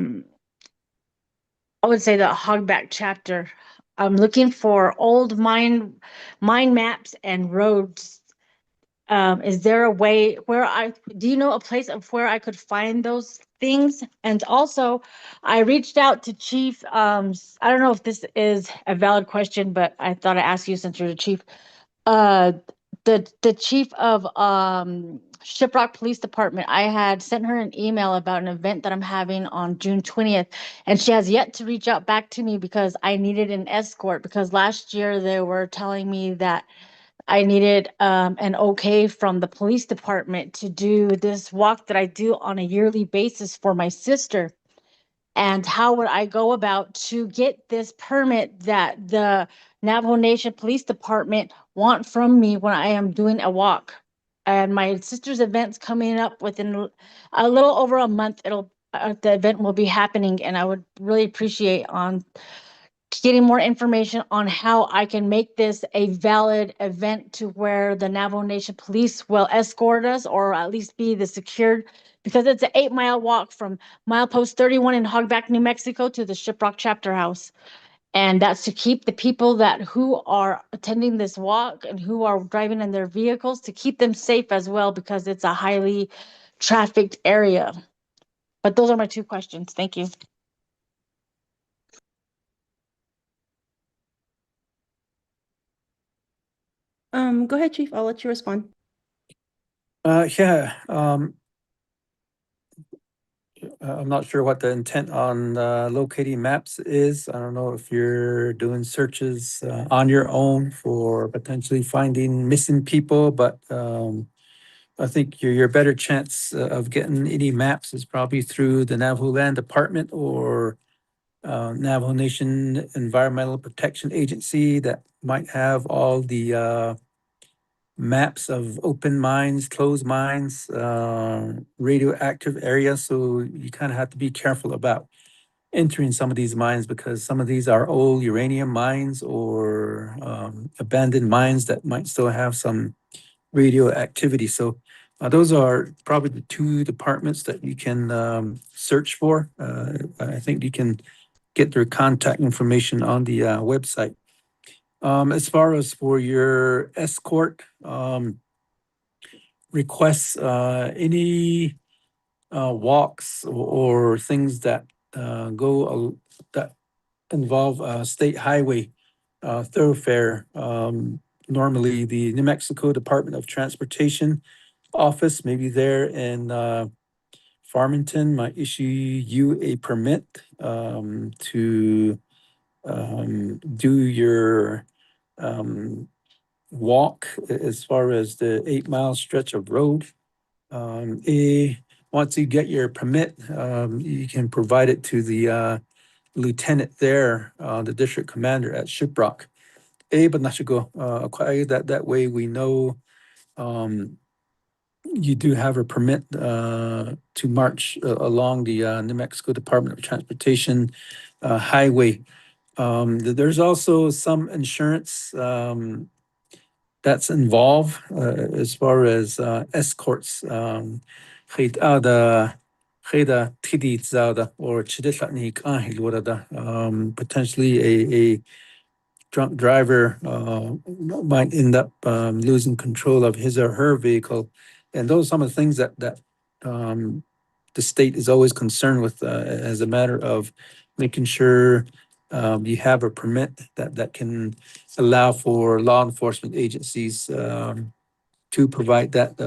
would say the Hogback chapter. I'm looking for old mine maps and roads. Is there a way where do you know a place of where I could find those things? And also, I reached out to Chief. I don't know if this is a valid question, but I thought I'd ask you since you're the chief. Uh, the chief of Shiprock Police Department. I had sent her an email about an event that I'm having on June 20th, and she has yet to reach out back to me because I needed an escort. Because last year they were telling me that I needed an okay from the police department to do this walk that I do on a yearly basis for my sister. And how would I go about to get this permit that the Navajo Nation Police Department want from me when I am doing a walk? And my sister's event's coming up within a little over a month. The event will be happening, and I would really appreciate on getting more information on how I can make this a valid event to where the Navajo Nation Police will escort us or at least be the secured, because it's an 8-mile walk from milepost 31 in Hogback, New Mexico to the Shiprock Chapter House. And that's to keep the people who are attending this walk and who are driving in their vehicles, to keep them safe as well, because it's a highly trafficked area. But those are my 2 questions. Thank you. Go ahead, Chief. I'll let you respond. Yeah, I'm not sure what the intent on locating maps is. I don't know if you're doing searches on your own for potentially finding missing people, but I think your better chance of getting any maps is probably through the Navajo Land Department or Navajo Nation Environmental Protection Agency that might have all the maps of open mines, closed mines, radioactive areas. So you kind of have to be careful about entering some of these mines because some of these are old uranium mines or abandoned mines that might still have some radioactivity. So those are probably the 2 departments that you can search for. I think you can get their contact information on the website. As far as for your escort requests, any walks or things that that involve state highway thoroughfare. Normally, the New Mexico Department of Transportation office, maybe there in Farmington, might issue you a permit to do your walk as far as the 8-mile stretch of road. Once you get your permit, you can provide it to the lieutenant there, the district commander at Shiprock. But not to go that way we know you do have a permit to march along the New Mexico Department of Transportation highway. There's also some insurance that's involved as far as escorts. The or potentially a drunk driver might end up losing control of his or her vehicle. And those are some of the things that the state is always concerned with as a matter of making sure you have a permit that can allow for law enforcement agencies to provide that.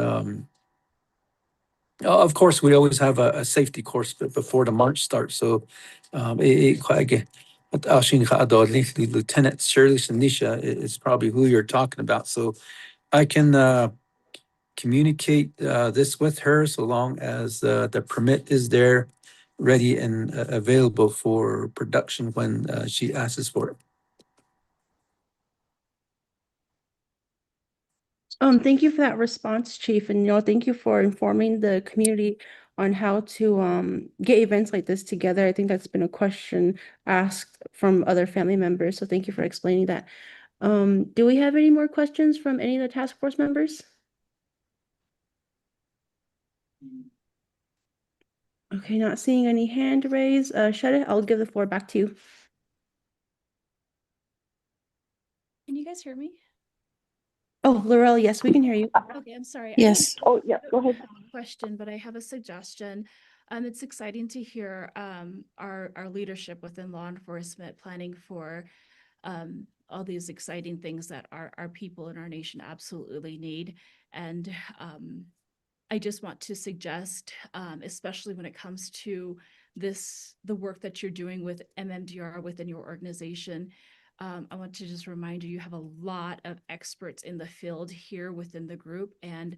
Of course, we always have a safety course before the march starts. So, Lieutenant Shirley Shanisha is probably who you're talking about. So I can communicate this with her so long as the permit is there, ready and available for production when she asks for it. Thank you for that response, Chief, and thank you for informing the community on how to get events like this together. I think that's been a question asked from other family members, so thank you for explaining that. Do we have any more questions from any of the task force members? Okay, not seeing any hand raised. Shada, I'll give the floor back to you. Can you guys hear me? Oh, Laurel, yes, we can hear you. Okay, I'm sorry. Yes. Oh, yeah, go ahead. I don't have a question, but I have a suggestion. It's exciting to hear our leadership within law enforcement planning for all these exciting things that our people in our nation absolutely need. And I just want to suggest, especially when it comes to the work that you're doing with MMDR within your organization, I want to just remind you, you have a lot of experts in the field here within the group. And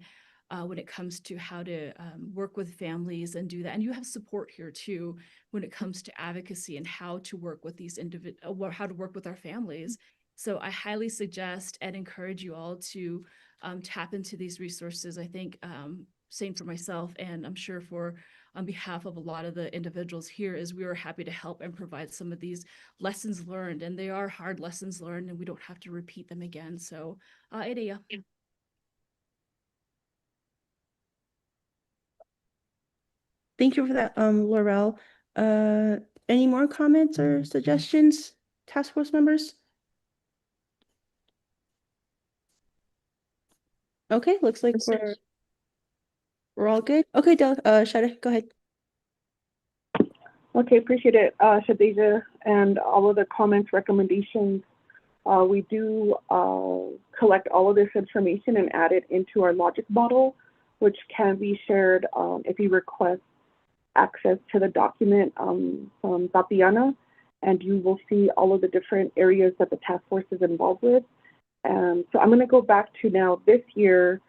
when it comes to how to work with families and do that, and you have support here too, when it comes to advocacy and how to work with these how to work with our families. So I highly suggest and encourage you all to tap into these resources. I think same for myself, and I'm sure for on behalf of a lot of the individuals here, is we are happy to help and provide some of these lessons learned, and they are hard lessons learned, and we don't have to repeat them again. So, Idea. Thank you for that, Laurel. Any more comments or suggestions, task force members? Okay, looks like we're all good. Okay, Shada, go ahead. Okay, appreciate it, Shadeja, and all of the comments, recommendations. We do collect all of this information and add it into our logic model, which can be shared if you request access to the document from Tatiana, and you will see all of the different areas that the task force is involved with. So I'm going to go back to now this year.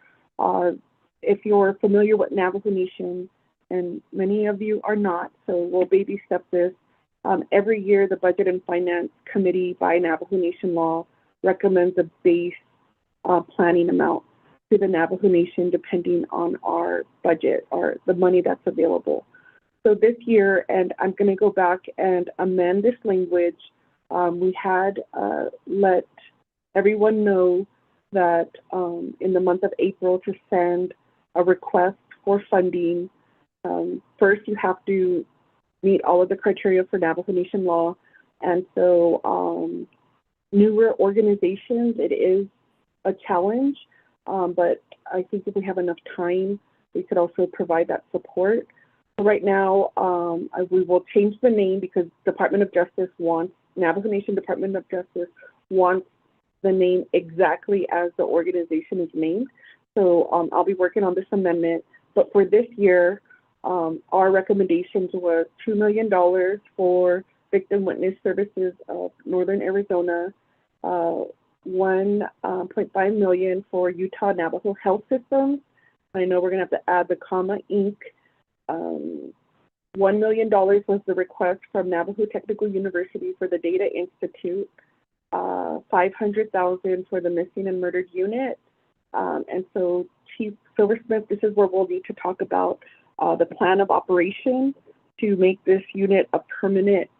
If you're familiar with Navajo Nation, and many of you are not, so we'll baby step this. Every year, the Budget and Finance Committee by Navajo Nation law recommends a base planning amount to the Navajo Nation depending on our budget or the money that's available. So this year, and I'm going to go back and amend this language, we had let everyone know that in the month of April to send a request for funding. First, you have to meet all of the criteria for Navajo Nation law. And so newer organizations, it is a challenge, but I think if we have enough time, we could also provide that support. Right now, we will change the name because Department of Justice wants, Navajo Nation Department of Justice wants the name exactly as the organization is named. So I'll be working on this amendment. But for this year, our recommendations were $2 million for Victim Witness Services of Northern Arizona, $1.5 million for Utah Navajo Health Systems. I know we're going to have to add the comma Inc. $1 million was the request from Navajo Technical University for the Data Institute, $500,000 for the Missing and Murdered Unit. And so Chief Silversmith, this is where we'll need to talk about the plan of operation to make this unit a permanent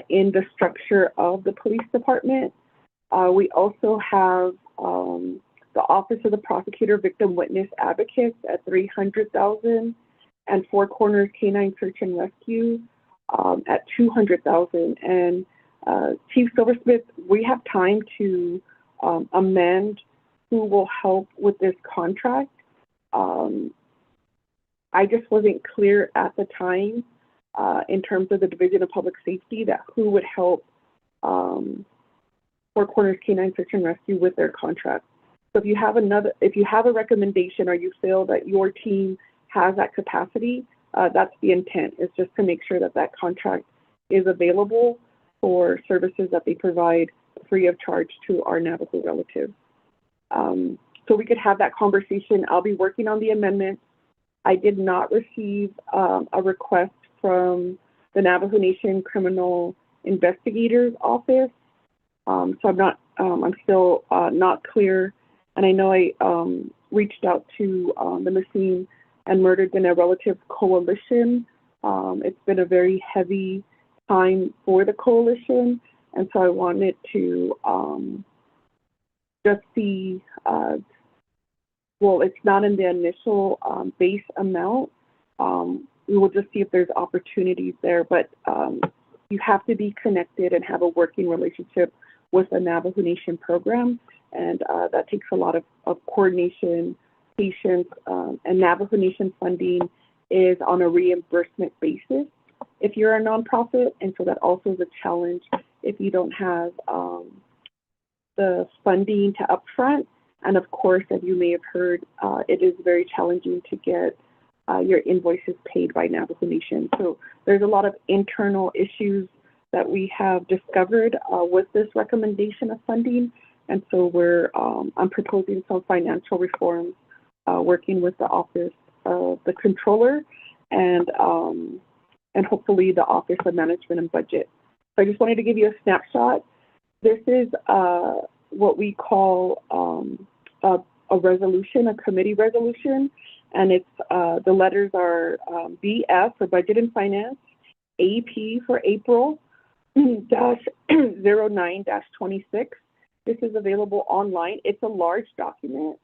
in the structure of the police department. We also have the Office of the Prosecutor Victim Witness Advocates at $300,000 and Four Corners Canine Search and Rescue at $200,000. And Chief Silversmith, we have time to amend who will help with this contract. I just wasn't clear at the time in terms of the Division of Public Safety that who would help Four Corners Canine Search and Rescue with their contract. So if you have a recommendation or you feel that your team has that capacity, that's the intent, is just to make sure that that contract is available for services that they provide free of charge to our Navajo relatives. So we could have that conversation. I'll be working on the amendment. I did not receive a request from the Navajo Nation Criminal Investigators Office. So I'm still not clear. And I know I reached out to the Missing and Murdered Diné Relatives Coalition. It's been a very heavy time for the coalition, and so I wanted to just see, well, it's not in the initial base amount. We will just see if there's opportunities there, but you have to be connected and have a working relationship with the Navajo Nation program, and that takes a lot of coordination, patience, and Navajo Nation funding is on a reimbursement basis if you're a nonprofit, and so that also is a challenge if you don't have the funding to upfront. And of course, as you may have heard, it is very challenging to get your invoices paid by Navajo Nation. So there's a lot of internal issues that we have discovered with this recommendation of funding. And so I'm proposing some financial reforms, working with the Office of the Controller and hopefully the Office of Management and Budget. So I just wanted to give you a snapshot. This is what we call a resolution, a committee resolution, and it's the letters are BF for Budget and Finance, AP for April -09-26. This is available online. It's a large document.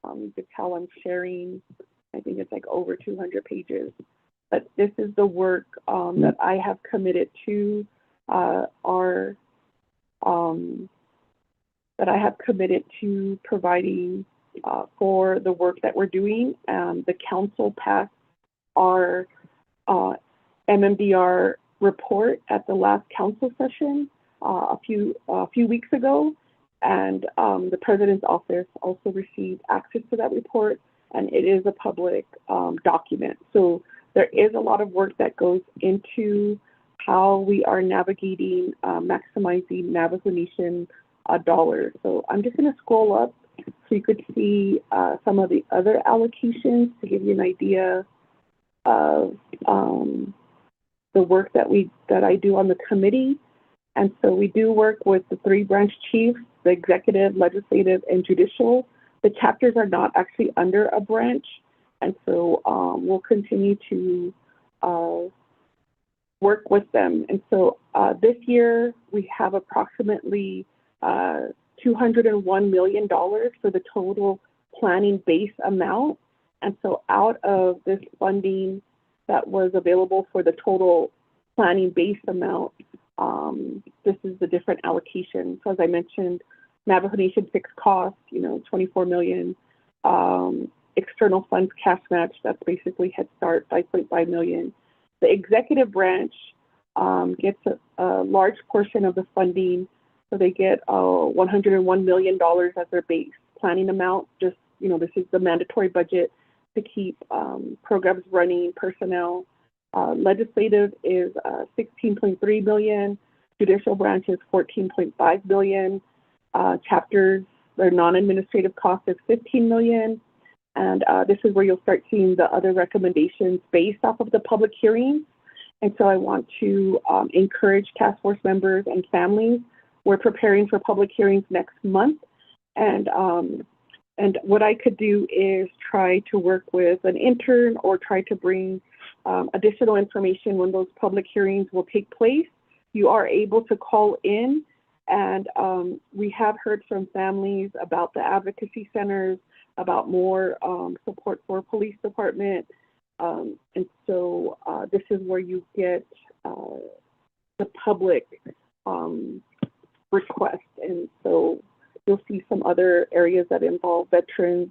You can tell I'm sharing. I think it's like over 200 pages. But this is the work that I have committed to providing for the work that we're doing. The council passed our MMDR report at the last council session a few weeks ago, and the president's office also received access to that report, and it is a public document. So there is a lot of work that goes into how we are navigating, maximizing Navajo Nation dollars. So I'm just going to scroll up so you could see some of the other allocations to give you an idea of the work that I do on the committee. And so we do work with the 3 branch chiefs, the executive, legislative, and judicial. The chapters are not actually under a branch. And so we'll continue to work with them. And so this year we have approximately $201 million for the total planning base amount. And so out of this funding that was available for the total planning base amount, this is the different allocations. So as I mentioned, Navajo Nation fixed costs, 24 million. External funds cash match, that's basically Head Start, 5.5 million. The executive branch gets a large portion of the funding. So they get $101 million as their base planning amount. Just, this is the mandatory budget to keep programs running, personnel. Legislative is 16.3 billion. Judicial branch is 14.5 billion. Chapters, their non-administrative cost is 15 million. And this is where you'll start seeing the other recommendations based off of the public hearings. And so I want to encourage task force members and families. We're preparing for public hearings next month. And what I could do is try to work with an intern or try to bring additional information when those public hearings will take place. You are able to call in, and we have heard from families about the advocacy centers, about more support for police department. And so this is where you get the public request. And so you'll see some other areas that involve veterans,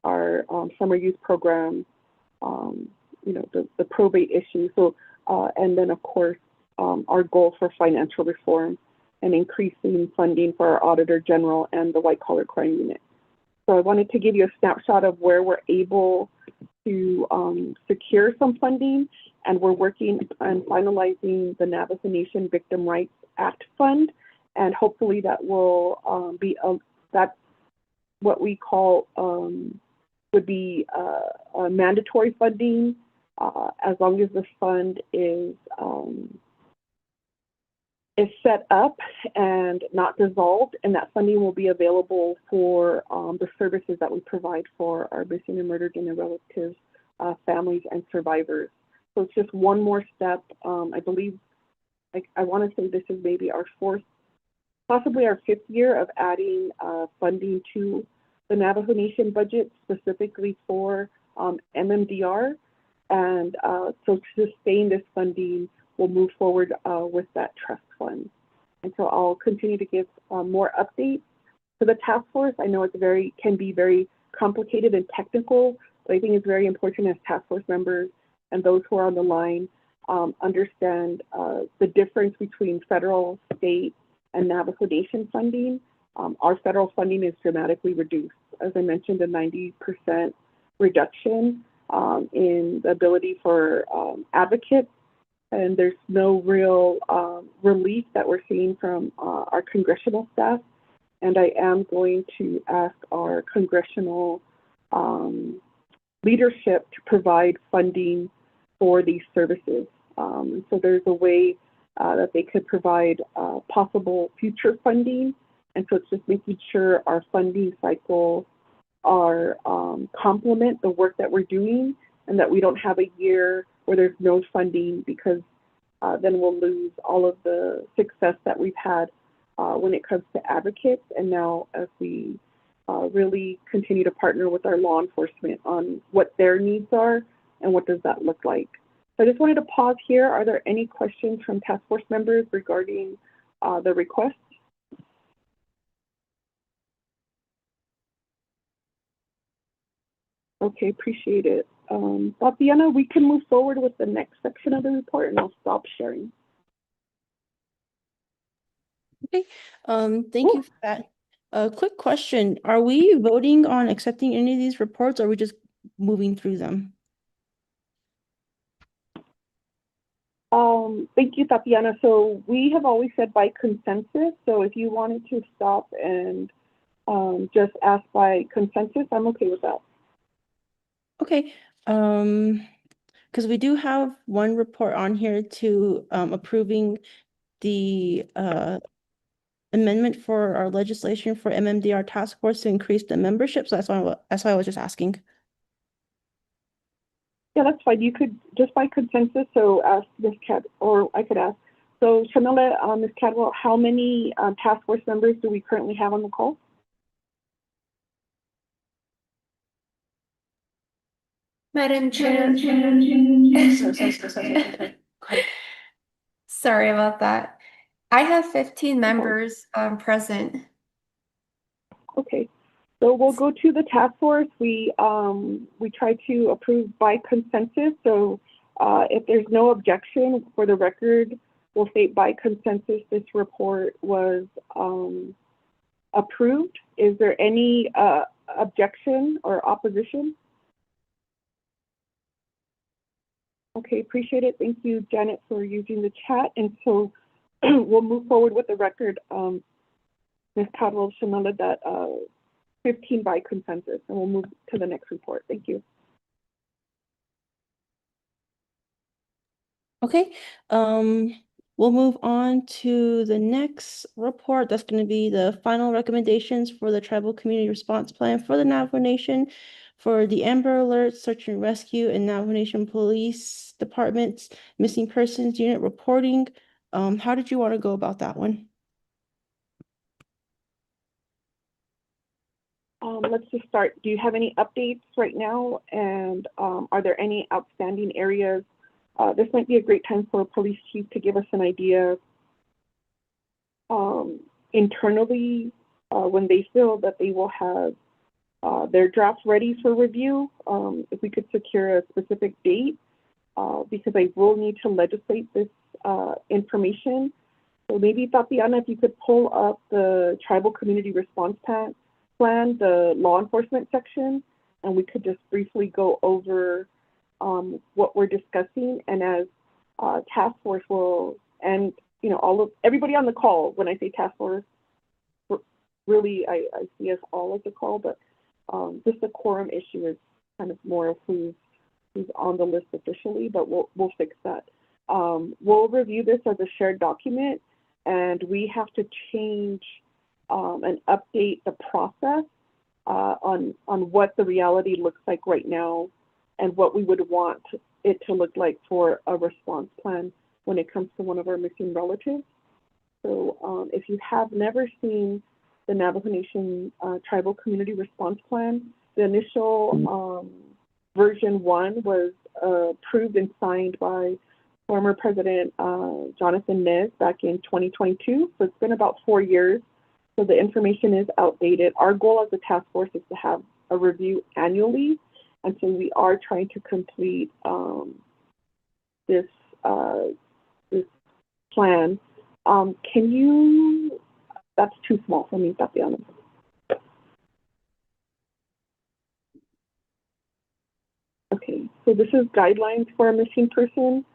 our summer youth program, the probate issue. So, and then of course, our goal for financial reform and increasing funding for our Auditor General and the White Collar Crime Unit. So I wanted to give you a snapshot of where we're able to secure some funding, and we're working on finalizing the Navajo Nation Victim Rights Act Fund, and hopefully that will be that's what we call would be a mandatory funding as long as the fund is set up and not dissolved, and that funding will be available for the services that we provide for our missing and murdered Diné relatives families and survivors. So it's just one more step. I believe, I want to say this is maybe our fourth, possibly our fifth year of adding funding to the Navajo Nation budget specifically for MMDR. And so to sustain this funding, we'll move forward with that trust fund. And so I'll continue to give more updates to the task force. I know it's can be very complicated and technical, but I think it's very important as task force members and those who are on the line understand the difference between federal, state, and Navajo Nation funding. Our federal funding is dramatically reduced. As I mentioned, a 90% reduction in the ability for advocates, and there's no real relief that we're seeing from our congressional staff. And I am going to ask our congressional leadership to provide funding for these services. So there's a way that they could provide possible future funding. And so it's just making sure our funding cycles are complement the work that we're doing, and that we don't have a year where there's no funding, because then we'll lose all of the success that we've had when it comes to advocates. And now as we really continue to partner with our law enforcement on what their needs are and what does that look like. So I just wanted to pause here. Are there any questions from task force members regarding the request? Okay, appreciate it. Tatiana, we can move forward with the next section of the report, and I'll stop sharing. Okay, thank you for that. A quick question. Are we voting on accepting any of these reports, or are we just moving through them? Thank you, Tatiana. So we have always said by consensus. So if you wanted to stop and just ask by consensus, I'm okay with that. Okay, because we do have one report on here to approving the amendment for our legislation for MMDR task force to increase the membership. So that's why I was just asking. Yeah, that's fine. You could just by consensus. So ask Ms. or I could ask. So Shamila, Ms. Cadwell, how many task force members do we currently have on the call? Madam Chair. Sorry about that. I have 15 members present. Okay, so we'll go to the task force. We try to approve by consensus. So if there's no objection, for the record, we'll state by consensus this report was approved. Is there any objection or opposition? Okay, appreciate it. Thank you, Janet, for using the chat. And so we'll move forward with the record, Ms. Cadwell, Shamila, that 15 by consensus, and we'll move to the next report. Thank you. Okay, we'll move on to the next report. That's going to be the final recommendations for the Tribal Community Response Plan for the Navajo Nation for the Amber Alert, Search and Rescue, and Navajo Nation Police Department's Missing Persons Unit reporting. How did you want to go about that one? Let's just start. Do you have any updates right now? And are there any outstanding areas? This might be a great time for a police chief to give us an idea internally when they feel that they will have their drafts ready for review. If we could secure a specific date, because I will need to legislate this information. So maybe, Tatiana, if you could pull up the Tribal Community Response Plan, the law enforcement section, and we could just briefly go over what we're discussing. And as task force will, and you know, everybody on the call, when I say task force, really I see us all as a call, but just the quorum issue is kind of more of who's on the list officially, but we'll fix that. We'll review this as a shared document, and we have to change and update the process on what the reality looks like right now and what we would want it to look like for a response plan when it comes to one of our missing relatives. So if you have never seen the Navajo Nation Tribal Community Response Plan, the initial version 1 was approved and signed by former President Jonathan Nez back in 2022. So it's been about 4 years. So the information is outdated. Our goal as a task force is to have a review annually. And so we are trying to complete this plan. Can you, that's too small for me, Tatiana. Okay, so this is guidelines for a missing person.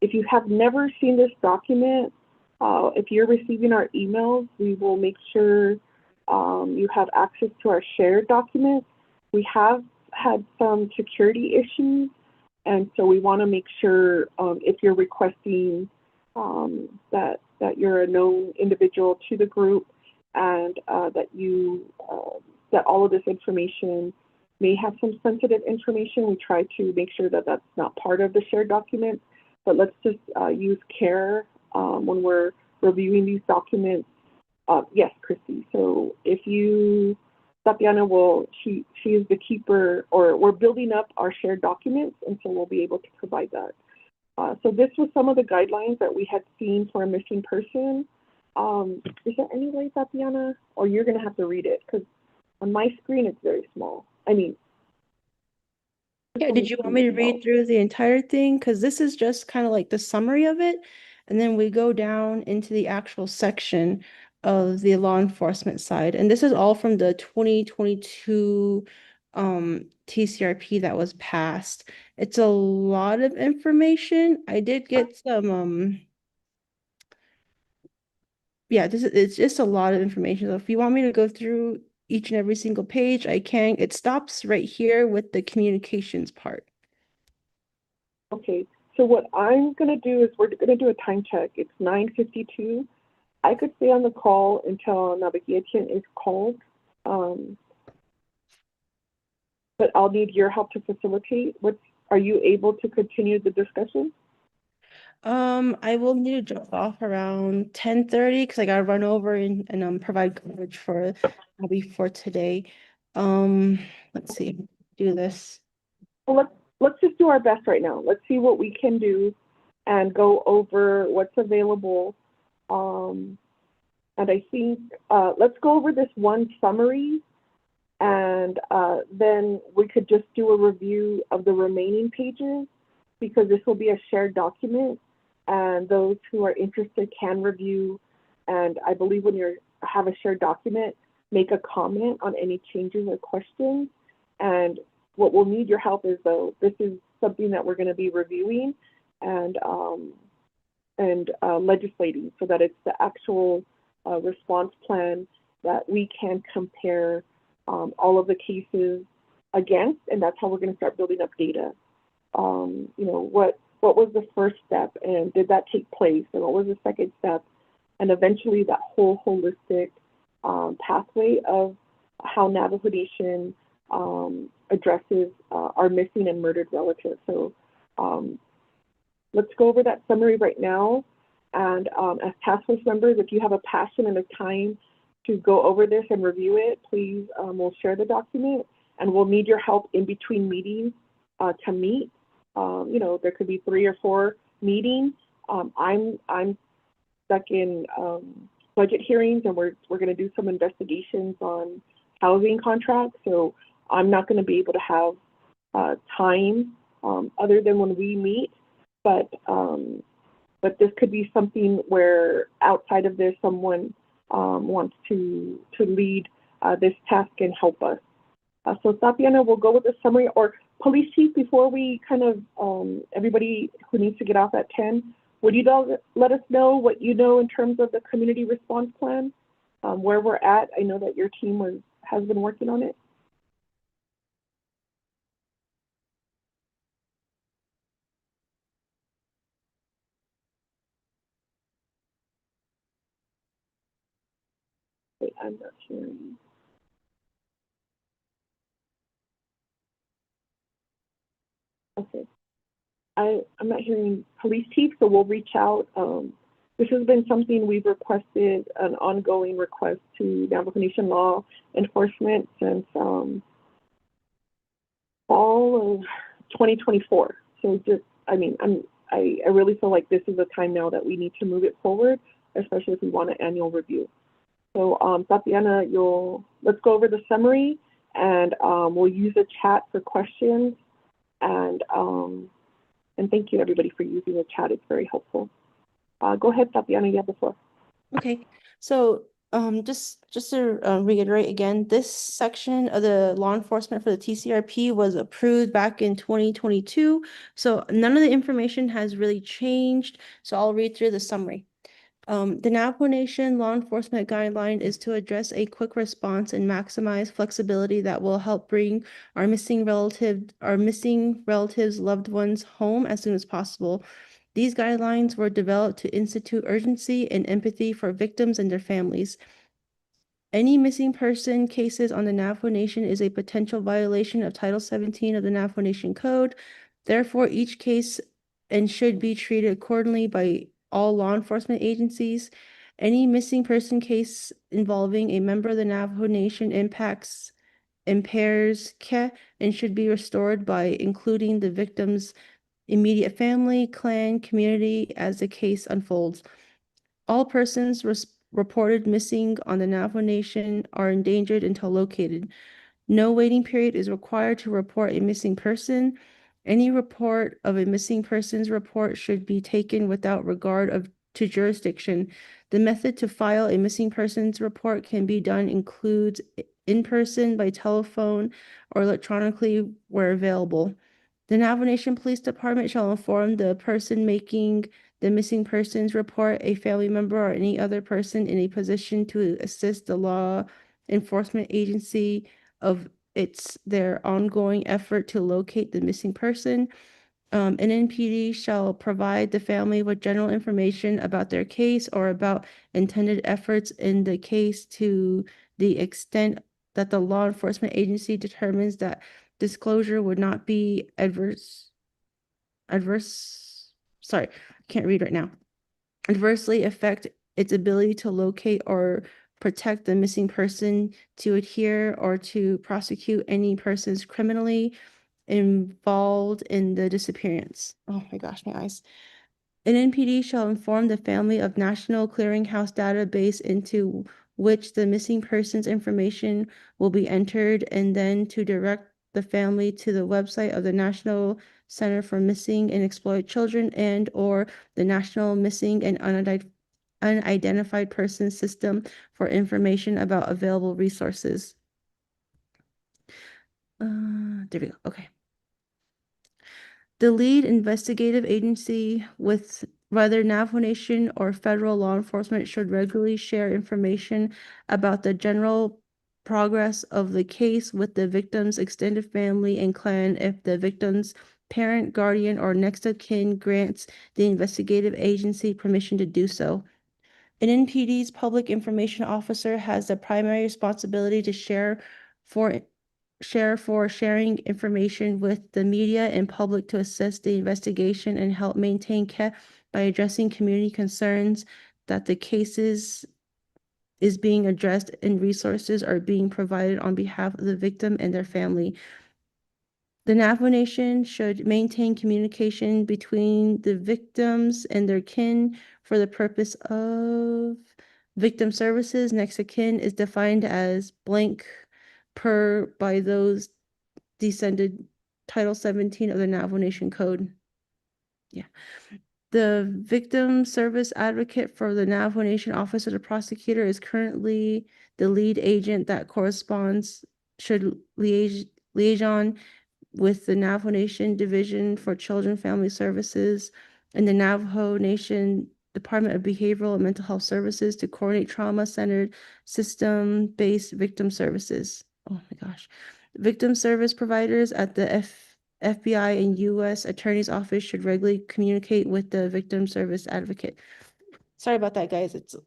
If you have never seen this document, if you're receiving our emails, we will make sure you have access to our shared documents. We have had some security issues, and so we want to make sure if you're requesting that you're a known individual to the group, and that all of this information may have some sensitive information. We try to make sure that that's not part of the shared document, but let's just use care when we're reviewing these documents. Yes, Christy. So if you, Tatiana she is the keeper, or we're building up our shared documents, and so we'll be able to provide that. So this was some of the guidelines that we had seen for a missing person. Is there any way, Tatiana, or you're going to have to read it, because on my screen it's very small. I mean, yeah, did you want me to read through the entire thing? Because this is just kind of like the summary of it. And then we go down into the actual section of the law enforcement side. And this is all from the 2022 TCRP that was passed. It's a lot of information. I did get some yeah, it's just a lot of information. So if you want me to go through each and every single page, I can. It stops right here with the communications part. Okay, so what I'm going to do is we're going to do a time check. It's 9:52. I could stay on the call until Navigación is called, but I'll need your help to facilitate. Are you able to continue the discussion? I will need to drop off around 10:30 because I gotta run over and provide coverage for before today. Let's see, do this. Well, let's just do our best right now. Let's see what we can do and go over what's available. And I think let's go over this one summary, and then we could just do a review of the remaining pages, because this will be a shared document, and those who are interested can review. And I believe when you have a shared document, make a comment on any changes or questions. And what we'll need your help is, though, this is something that we're going to be reviewing and legislating, so that it's the actual response plan that we can compare all of the cases against, and that's how we're going to start building up data. You know, what was the first step, and did that take place, and what was the second step, and eventually that whole holistic pathway of how Navajo Nation addresses our missing and murdered relatives. So let's go over that summary right now. And as task force members, if you have a passion and a time to go over this and review it, please, we'll share the document, and we'll need your help in between meetings to meet. You know, there could be 3 or 4 meetings. I'm stuck in budget hearings, and we're going to do some investigations on housing contracts. So I'm not going to be able to have time other than when we meet. But this could be something where outside of this, someone wants to lead this task and help us. So Tatiana, we'll go with the summary. Or Police Chief, before we kind of, everybody who needs to get off at 10, would you let us know what you know in terms of the community response plan, where we're at? I know that your team has been working on it. Wait, I'm not hearing. Okay. I'm not hearing police chief, so we'll reach out. This has been something we've requested, an ongoing request to Navajo Nation law enforcement since fall of 2024. So just, I mean, I really feel like this is a time now that we need to move it forward, especially if we want an annual review. So Tatiana, let's go over the summary, and we'll use the chat for questions. And thank you everybody for using the chat. It's very helpful. Go ahead, Tatiana, you have the floor. Okay, so just to reiterate again, this section of the law enforcement for the TCRP was approved back in 2022. So none of the information has really changed. So I'll read through the summary. The Navajo Nation law enforcement guideline is to address a quick response and maximize flexibility that will help bring our missing relatives' loved ones home as soon as possible. These guidelines were developed to institute urgency and empathy for victims and their families. Any missing person cases on the Navajo Nation is a potential violation of Title 17 of the Navajo Nation Code. Therefore, each case and should be treated accordingly by all law enforcement agencies. Any missing person case involving a member of the Navajo Nation impairs and should be restored by including the victim's immediate family, clan, community as the case unfolds. All persons reported missing on the Navajo Nation are endangered until located. No waiting period is required to report a missing person. Any report of a missing person's report should be taken without regard to jurisdiction. The method to file a missing person's report can be done includes in person, by telephone, or electronically where available. The Navajo Nation Police Department shall inform the person making the missing persons report, a family member, or any other person in a position to assist the law enforcement agency of their ongoing effort to locate the missing person. An NPD shall provide the family with general information about their case or about intended efforts in the case to the extent that the law enforcement agency determines that disclosure would not be sorry, I can't read right now. Adversely affect its ability to locate or protect the missing person, to adhere or to prosecute any persons criminally involved in the disappearance. Oh my gosh, my eyes. An NPD shall inform the family of National Clearinghouse database into which the missing person's information will be entered, and then to direct the family to the website of the National Center for Missing and Exploited Children and/or the National Missing and Unidentified Persons System for information about available resources. There we go. Okay. The lead investigative agency with whether Navajo Nation or federal law enforcement should regularly share information about the general progress of the case with the victim's extended family and clan if the victim's parent, guardian, or next of kin grants the investigative agency permission to do so. An NPD's public information officer has the primary responsibility to share for sharing information with the media and public to assist the investigation and help maintain care by addressing community concerns that the cases is being addressed and resources are being provided on behalf of the victim and their family. The Navajo Nation should maintain communication between the victims and their kin for the purpose of victim services. Next of kin is defined as blank by those descended Title 17 of the Navajo Nation Code. Yeah. The victim service advocate for the Navajo Nation Office of the Prosecutor is currently the lead agent that should liaison with the Navajo Nation Division for Children Family Services and the Navajo Nation Department of Behavioral and Mental Health Services to coordinate trauma-centered system-based victim services. Oh my gosh. Victim service providers at the FBI and U.S. Attorney's Office should regularly communicate with the victim service advocate. Sorry about that, guys. It's a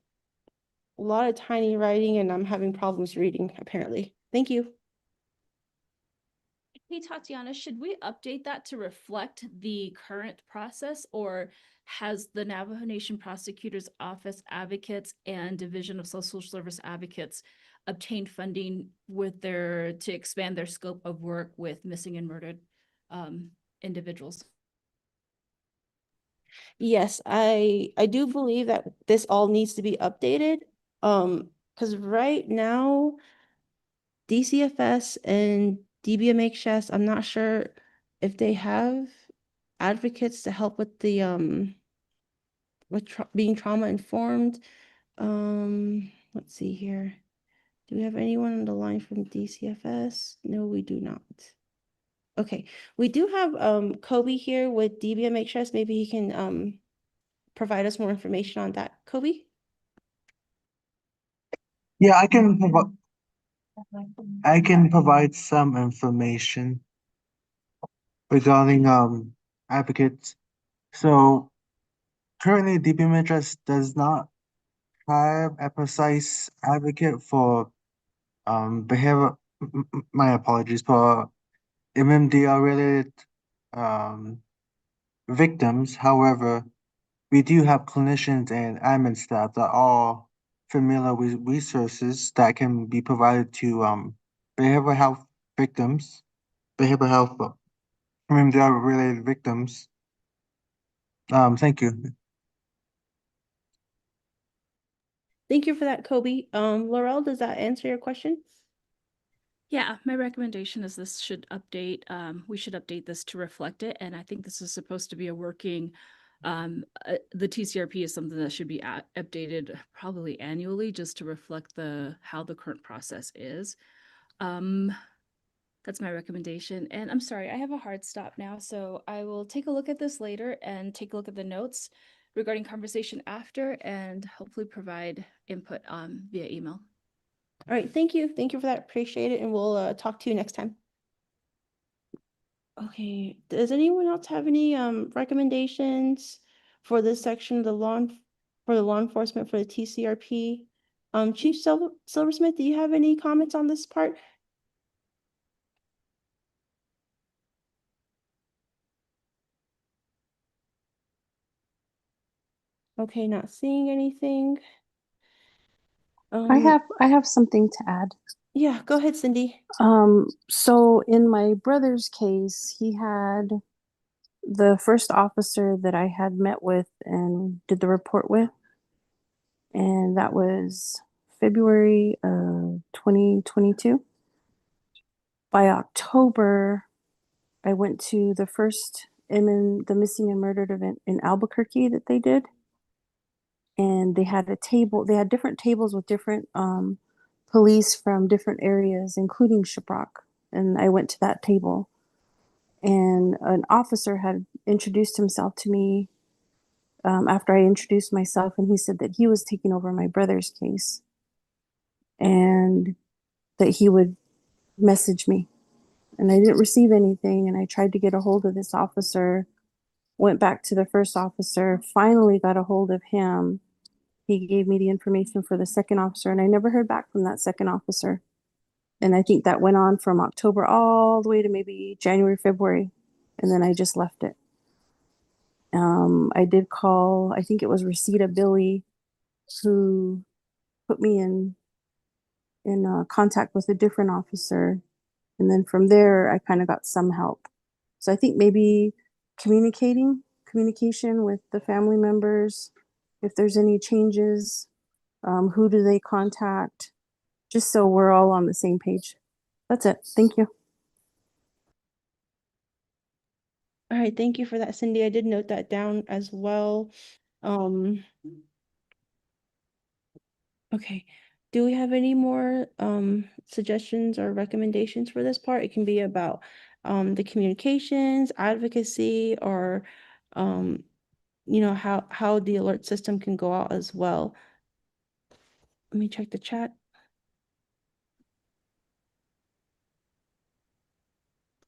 lot of tiny writing and I'm having problems reading, apparently. Thank you. Hey, Tatiana, should we update that to reflect the current process, or has the Navajo Nation Prosecutor's Office Advocates and Division of Social Service Advocates obtained funding to expand their scope of work with missing and murdered individuals? Yes, I do believe that this all needs to be updated. Because right now, DCFS and DBMHS, I'm not sure if they have advocates to help with the being trauma informed. Let's see here. Do we have anyone on the line from DCFS? No, we do not. Okay, we do have Kobe here with DBMHS. Maybe he can provide us more information on that. Kobe? Yeah, I can provide some information regarding advocates. So currently DB Madras does not have a precise advocate for behavior my apologies for MMDR related um victims. However, we do have clinicians and admin staff that are familiar with resources that can be provided to behavioral health victims, behavioral health MMDR related victims. Thank you. Thank you for that, Kobe. Laurel, does that answer your question? Yeah, my recommendation is this should update, we should update this to reflect it. And I think this is supposed to be a working, the TCRP is something that should be updated probably annually just to reflect how the current process is. That's my recommendation. And I'm sorry, I have a hard stop now, so I will take a look at this later and take a look at the notes regarding conversation after and hopefully provide input via email. All right, thank you. Thank you for that. Appreciate it. And we'll talk to you next time. Okay, does anyone else have any recommendations for this section of the for the law enforcement for the TCRP? Chief Silversmith, do you have any comments on this part? Okay, not seeing anything. I have something to add. Yeah, go ahead, Cindy. So in my brother's case, he had the first officer that I had met with and did the report with, and that was February of 2022. By October, I went to the first the missing and murdered event in Albuquerque that they did. And they had they had different tables with different police from different areas, including Shiprock. And I went to that table. And an officer had introduced himself to me after I introduced myself, and he said that he was taking over my brother's case and that he would message me. And I didn't receive anything, and I tried to get a hold of this officer, went back to the first officer, finally got a hold of him. He gave me the information for the second officer, and I never heard back from that second officer. And I think that went on from October all the way to maybe January, February, and then I just left it. I did call, I think it was Reseda Billy, who put me in contact with a different officer. And then from there, I kind of got some help. So I think maybe communication with the family members, if there's any changes, who do they contact, just so we're all on the same page. That's it. Thank you. All right, thank you for that, Cindy. I did note that down as well. Okay, do we have any more suggestions or recommendations for this part? It can be about the communications, advocacy, or how the alert system can go out as well. Let me check the chat.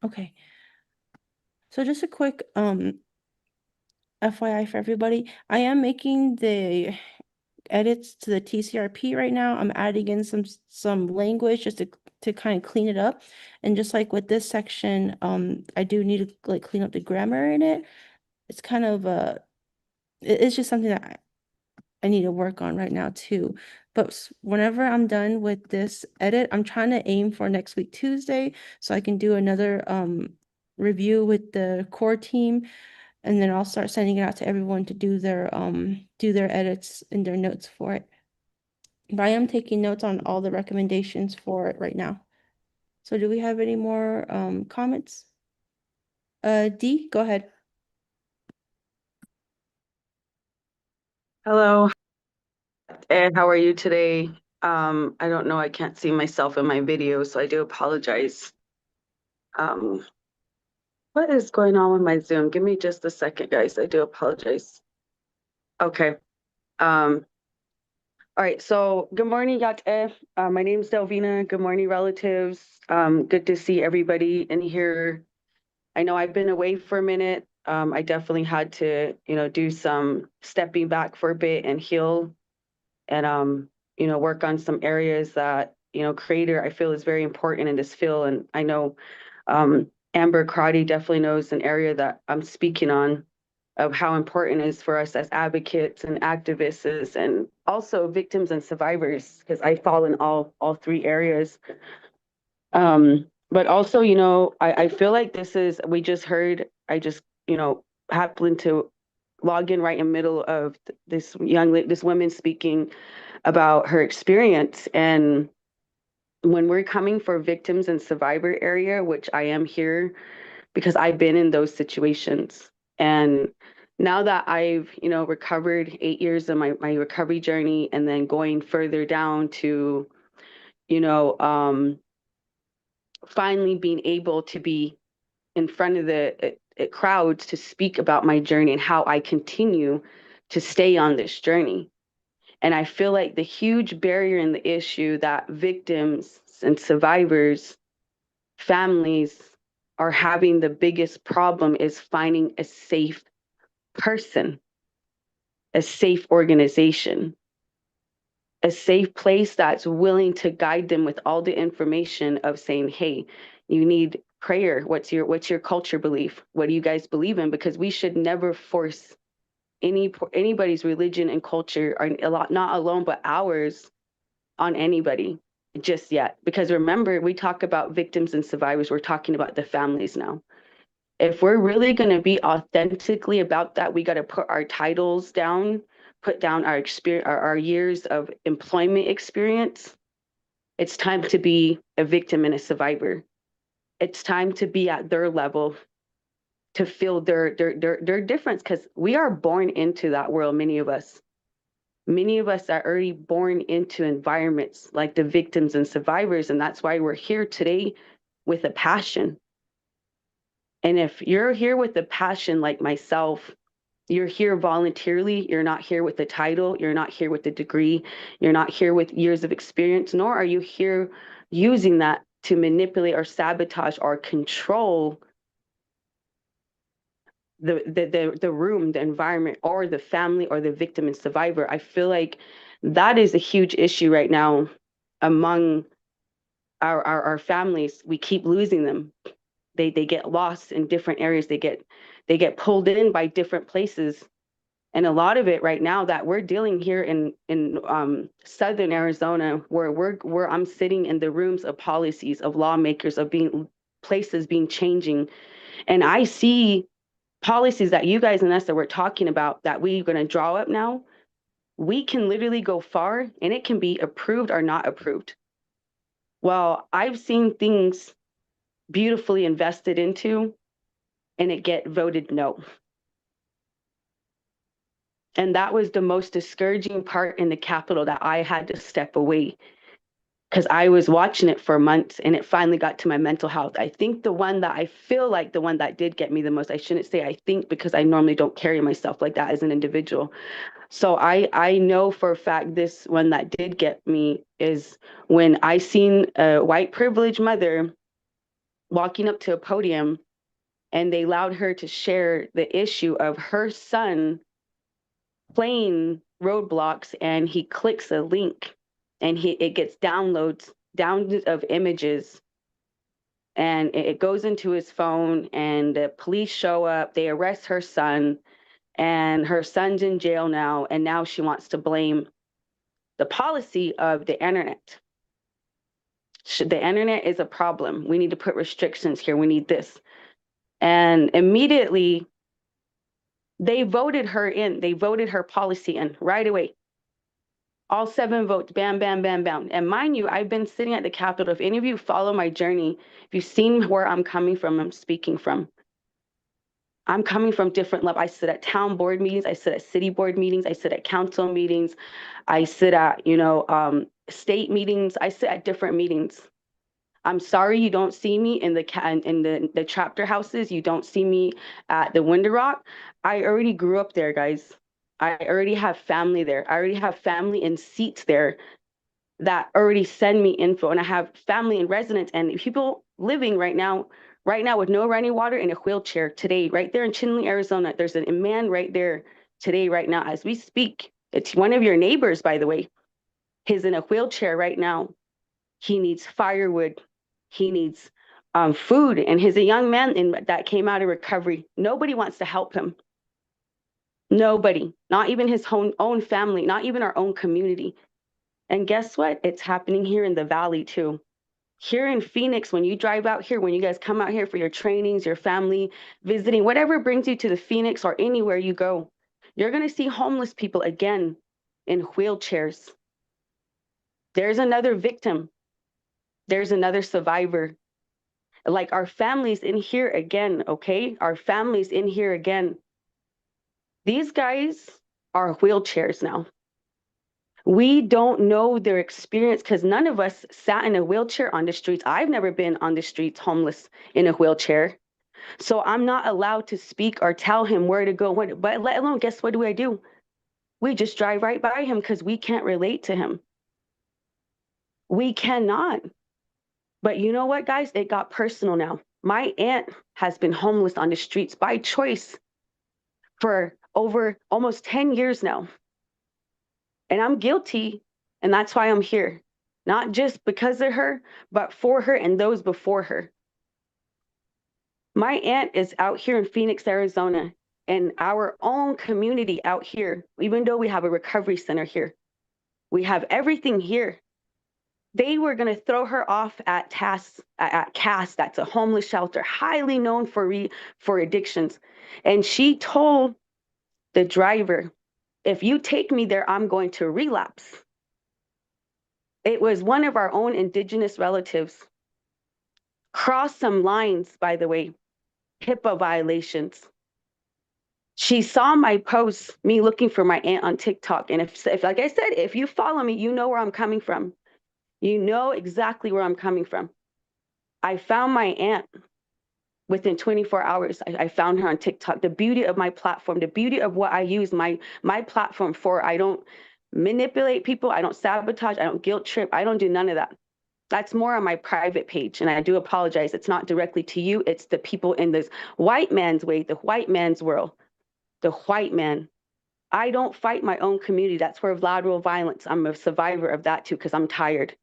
Okay. So just a quick FYI for everybody, I am making the edits to the TCRP right now. I'm adding in some language just to to kind of clean it up. And just like with this section, I do need to like clean up the grammar in it. It's kind of it's just something that I need to work on right now too. But whenever I'm done with this edit, I'm trying to aim for next week Tuesday so I can do another review with the core team, and then I'll start sending it out to everyone to do their edits and their notes for it. But I am taking notes on all the recommendations for it right now. So do we have any more comments? Dee, go ahead. Hello, and how are you today? I don't know, I can't see myself in my video, so I do apologize. What is going on with my Zoom? Give me just a second, guys. I do apologize. Okay. All right, so good morning, Yate. My name is Delvina. Good morning, relatives. Good to see everybody in here. I know I've been away for a minute. I definitely had to, do some stepping back for a bit and heal and work on some areas that, creator I feel is very important in this field. And I know Amber Crotty definitely knows an area that I'm speaking on, of how important it is for us as advocates and activists and also victims and survivors, because I fall in all three areas. But also, I feel like we just heard, I just, happened to log in right in the middle of this woman speaking about her experience. And when we're coming for victims and survivor area, which I am here because I've been in those situations. And now that I've, recovered 8 years of my recovery journey, and then going further down to, finally being able to be in front of the crowds to speak about my journey and how I continue to stay on this journey. And I feel like the huge barrier in the issue that victims and survivors, families are having the biggest problem is finding a safe person, a safe organization, a safe place that's willing to guide them with all the information of saying, hey, you need prayer. What's your culture belief? What do you guys believe in? Because we should never force anybody's religion and culture, or not alone, but ours, on anybody just yet. Because remember, we talk about victims and survivors, we're talking about the families now. If we're really going to be authentically about that, we got to put our titles down, put down our experience, our years of employment experience. It's time to be a victim and a survivor. It's time to be at their level, to feel their difference, because we are born into that world. Many of us are already born into environments like the victims and survivors, and that's why we're here today with a passion. And if you're here with a passion like myself, you're here voluntarily, you're not here with the title, you're not here with the degree, you're not here with years of experience, nor are you here using that to manipulate or sabotage or control the room, the environment, or the family, or the victim and survivor. I feel like that is a huge issue right now among our families. We keep losing them. They get lost in different areas. They get pulled in by different places. And a lot of it right now that we're dealing here in Southern Arizona, where I'm sitting in the rooms of policies, of lawmakers, of places being changing, and I see policies that you guys and us that we're talking about that we're going to draw up now. We can literally go far, and it can be approved or not approved. Well, I've seen things beautifully invested into, and it get voted no. And that was the most discouraging part in the Capitol, that I had to step away, because I was watching it for months, and it finally got to my mental health. I think the one that did get me the most, I shouldn't say I think, because I normally don't carry myself like that as an individual. So I know for a fact this one that did get me is when I seen a white privileged mother walking up to a podium, and they allowed her to share the issue of her son playing Roadblocks, and he clicks a link, and it gets downloads down of images, and it goes into his phone, and the police show up, they arrest her son, and her son's in jail now, and now she wants to blame the policy of the internet. The internet is a problem. We need to put restrictions here. We need this. And immediately they voted her in. They voted her policy in right away. All 7 votes, bam, bam, bam, bam. And mind you, I've been sitting at the Capitol. If any of you follow my journey, if you've seen where I'm coming from, I'm speaking from. I'm coming from different levels. I sit at town board meetings. I sit at city board meetings. I sit at council meetings. I sit at, state meetings. I sit at different meetings. I'm sorry you don't see me in the chapter houses. You don't see me at the Window Rock. I already grew up there, guys. I already have family there. I already have family in seats there that already send me info, and I have family and residents and people living right now with no running water in a wheelchair today, right there in Chinle, Arizona. There's a man right there today, right now, as we speak. It's one of your neighbors, by the way. He's in a wheelchair right now. He needs firewood. He needs food, and he's a young man that came out of recovery. Nobody wants to help him. Nobody, not even his own family, not even our own community. And guess what? It's happening here in the Valley too. Here in Phoenix, when you drive out here, when you guys come out here for your trainings, your family visiting, whatever brings you to the Phoenix or anywhere you go, you're going to see homeless people again in wheelchairs. There's another victim. There's another survivor. Like our families in here again, okay? Our families in here again. These guys are wheelchairs now. We don't know their experience because none of us sat in a wheelchair on the streets. I've never been on the streets homeless in a wheelchair. So I'm not allowed to speak or tell him where to go. But let alone, guess what do? We just drive right by him because we can't relate to him. We cannot. But you know what, guys? It got personal now. My aunt has been homeless on the streets by choice for over almost 10 years now. And I'm guilty, and that's why I'm here. Not just because of her, but for her and those before her. My aunt is out here in Phoenix, Arizona, and our own community out here, even though we have a recovery center here, we have everything here. They were going to throw her off at CAST, that's a homeless shelter, highly known for addictions. And she told the driver, if you take me there, I'm going to relapse. It was one of our own indigenous relatives. Crossed some lines, by the way, HIPAA violations. She saw my post, me looking for my aunt on TikTok. And if like I said, if you follow me, you know where I'm coming from. You know exactly where I'm coming from. I found my aunt within 24 hours. I found her on TikTok. The beauty of my platform, the beauty of what I use my platform for. I don't manipulate people. I don't sabotage. I don't guilt trip. I don't do none of that. That's more on my private page. And I do apologize. It's not directly to you. It's the people in this white man's way, the white man's world, the white man. I don't fight my own community. That's where lateral violence. I'm a survivor of that too, because I'm tired.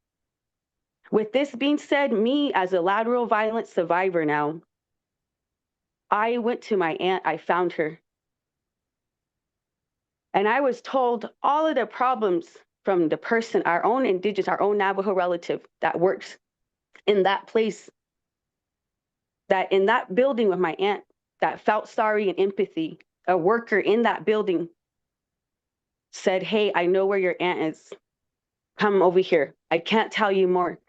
With this being said, me as a lateral violence survivor now, I went to my aunt, I found her. And I was told all of the problems from the person, our own indigenous, our own Navajo relative that works in that place, that in that building with my aunt, that felt sorry and empathy. A worker in that building said, hey, I know where your aunt is. Come over here. I can't tell you more.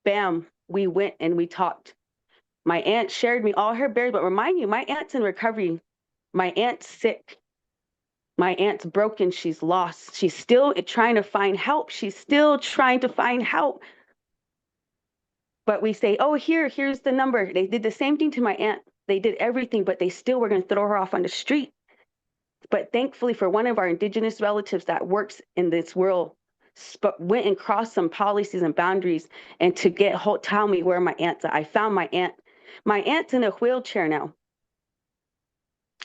Bam, we went and we talked. My aunt shared me all her bears, but remind you, my aunt's in recovery. My aunt's sick. My aunt's broken. She's lost. She's still trying to find help. She's still trying to find help. But we say, oh, here's the number. They did the same thing to my aunt. They did everything, but they still were going to throw her off on the street. But thankfully for one of our indigenous relatives that works in this world, went and crossed some policies and boundaries and to tell me where my aunt's at. I found my aunt. My aunt's in a wheelchair now.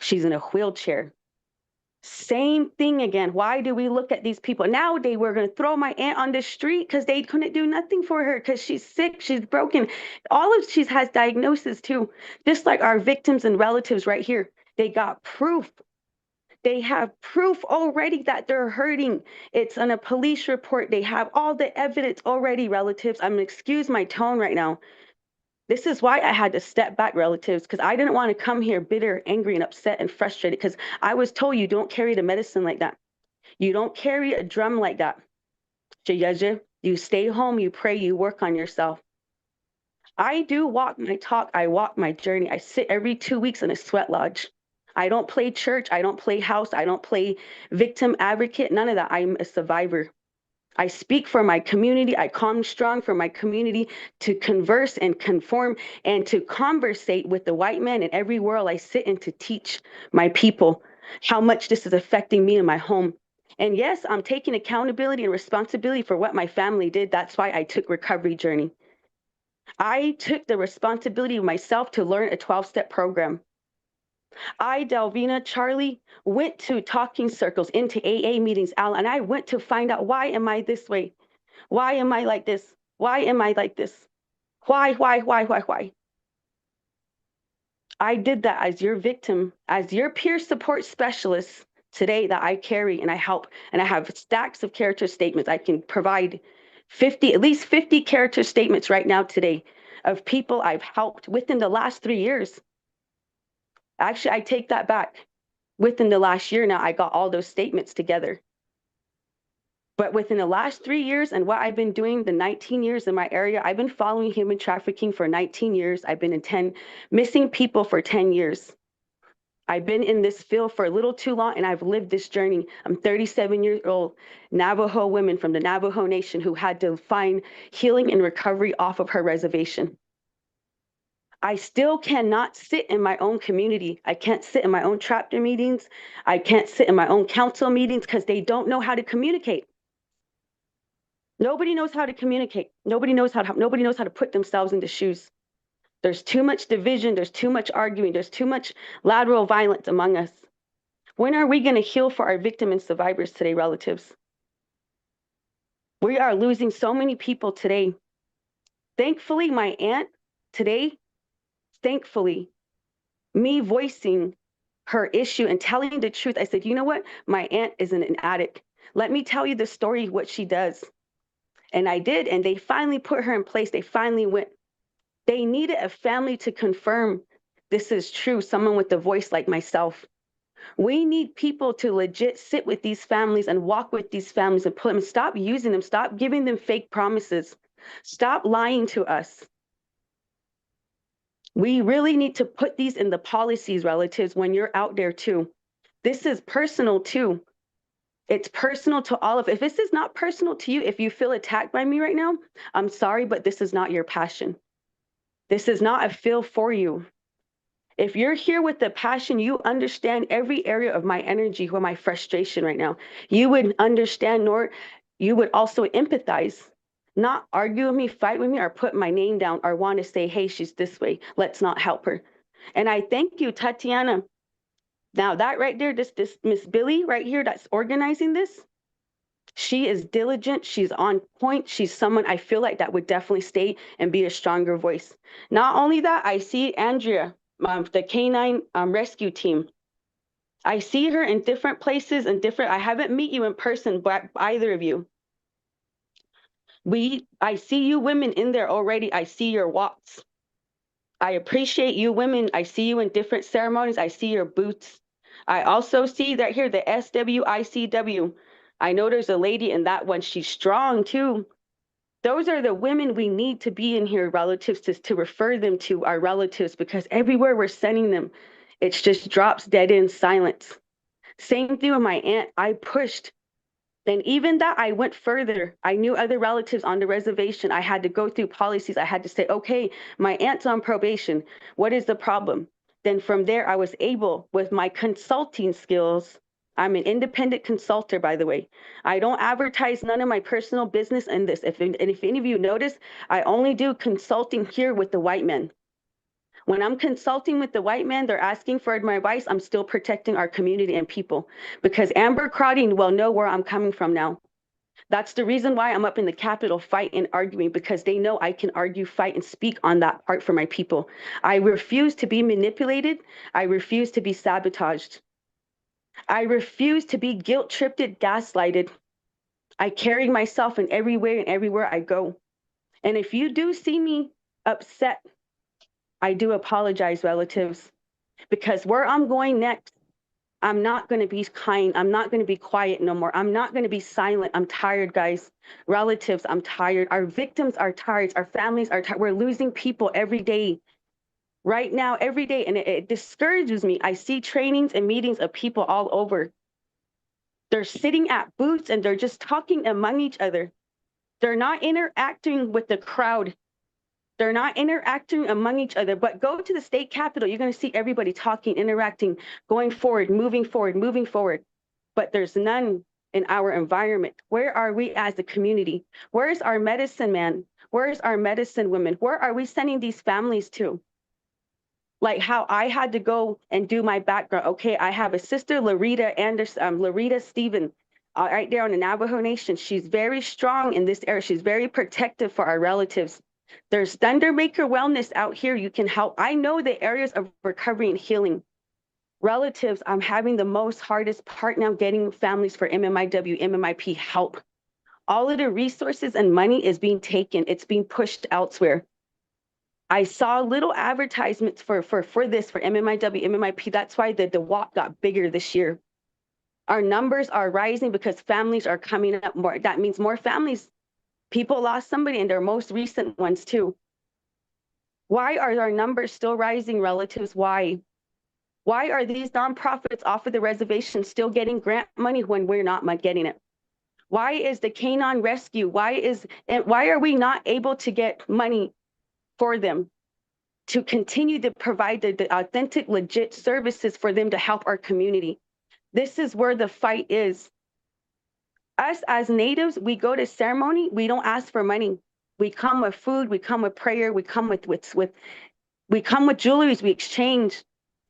She's in a wheelchair. Same thing again. Why do we look at these people? Now they were going to throw my aunt on the street because they couldn't do nothing for her because she's sick, she's broken. She has diagnosis too. Just like our victims and relatives right here. They got proof. They have proof already that they're hurting. It's on a police report. They have all the evidence already, relatives. I'm gonna excuse my tone right now. This is why I had to step back, relatives, because I didn't want to come here bitter, angry, and upset and frustrated because I was told you don't carry the medicine like that. You don't carry a drum like that. You stay home, you pray, you work on yourself. I do walk my talk, I walk my journey. I sit every 2 weeks in a sweat lodge. I don't play church, I don't play house, I don't play victim advocate, none of that. I'm a survivor. I speak for my community. I come strong for my community to converse and conform and to conversate with the white man in every world I sit in to teach my people how much this is affecting me in my home. And yes, I'm taking accountability and responsibility for what my family did. That's why I took recovery journey. I took the responsibility of myself to learn a 12-step program. I, Delvina, Charlie, went to talking circles, into AA meetings, Al, and I went to find out, why am I this way? Why am I like this? Why am I like this? Why? I did that as your victim, as your peer support specialist today that I carry and I help, and I have stacks of character statements. I can provide at least 50 character statements right now today of people I've helped within the last 3 years. Actually, I take that back. Within the last year now, I got all those statements together. But within the last 3 years and what I've been doing, the 19 years in my area, I've been following human trafficking for 19 years. I've been in missing people for 10 years. I've been in this field for a little too long and I've lived this journey. I'm 37 years old, Navajo woman from the Navajo Nation who had to find healing and recovery off of her reservation. I still cannot sit in my own community. I can't sit in my own chapter meetings. I can't sit in my own council meetings because they don't know how to communicate. Nobody knows how to communicate. Nobody knows how to put themselves in the shoes. There's too much division. There's too much arguing. There's too much lateral violence among us. When are we going to heal for our victims and survivors today, relatives? We are losing so many people today. Thankfully, my aunt today, thankfully, me voicing her issue and telling the truth, I said, you know what? My aunt isn't an addict. Let me tell you the story, what she does. And I did, and they finally put her in place. They finally went. They needed a family to confirm this is true, someone with a voice like myself. We need people to legit sit with these families and walk with these families and put them, stop using them, stop giving them fake promises, stop lying to us. We really need to put these in the policies, relatives, when you're out there too. This is personal too. It's personal to all of it. If this is not personal to you, if you feel attacked by me right now, I'm sorry, but this is not your passion. This is not a feel for you. If you're here with the passion, you understand every area of my energy or my frustration right now. You would understand, nor you would also empathize, not argue with me, fight with me, or put my name down or want to say, hey, she's this way. Let's not help her. And I thank you, Tatiana. Now that right there, this Miss Billy right here that's organizing this, she is diligent. She's on point. She's someone I feel like that would definitely stay and be a stronger voice. Not only that, I see Andrea, the canine rescue team. I see her in different places and I haven't met you in person, but either of you. I see you women in there already. I see your walks. I appreciate you women. I see you in different ceremonies. I see your boots. I also see that here, the SWICW. I know there's a lady in that one. She's strong too. Those are the women we need to be in here, relatives, to refer them to our relatives, because everywhere we're sending them, it's just drops dead in silence. Same thing with my aunt. I pushed. And even that, I went further. I knew other relatives on the reservation. I had to go through policies. I had to say, okay, my aunt's on probation. What is the problem? Then from there, I was able, with my consulting skills, I'm an independent consultant, by the way. I don't advertise none of my personal business in this. If any of you notice, I only do consulting here with the white men. When I'm consulting with the white man, they're asking for my advice. I'm still protecting our community and people because Amber Crotty will know where I'm coming from now. That's the reason why I'm up in the Capitol fighting and arguing, because they know I can argue, fight, and speak on that part for my people. I refuse to be manipulated. I refuse to be sabotaged. I refuse to be guilt-tripped, gaslighted. I carry myself in every way and everywhere I go. And if you do see me upset, I do apologize, relatives, because where I'm going next, I'm not going to be kind. I'm not going to be quiet no more. I'm not going to be silent. I'm tired, guys. Relatives, I'm tired. Our victims are tired. Our families are tired. We're losing people every day. Right now, every day. And it discourages me. I see trainings and meetings of people all over. They're sitting at booths and they're just talking among each other. They're not interacting with the crowd. They're not interacting among each other, but go to the state capitol. You're going to see everybody talking, interacting, going forward, moving forward, moving forward. But there's none in our environment. Where are we as a community? Where's our medicine man? Where's our medicine women? Where are we sending these families to? Like how I had to go and do my background. Okay, I have a sister, Larita Anderson, Larita Stephen, right there on the Navajo Nation. She's very strong in this area. She's very protective for our relatives. There's Thundermaker Wellness out here. You can help. I know the areas of recovery and healing. Relatives, I'm having the most hardest part now getting families for MMIW, MMIP help. All of the resources and money is being taken. It's being pushed elsewhere. I saw little advertisements for this, for MMIW, MMIP. That's why the walk got bigger this year. Our numbers are rising because families are coming up more. That means more families. People lost somebody in their most recent ones too. Why are our numbers still rising, relatives? Why? Why are these nonprofits off of the reservation still getting grant money when we're not getting it? Why is the canine rescue? Why are we not able to get money for them to continue to provide the authentic, legit services for them to help our community? This is where the fight is. Us as natives, we go to ceremony, we don't ask for money. We come with food, we come with prayer, we come with jewelries, we exchange.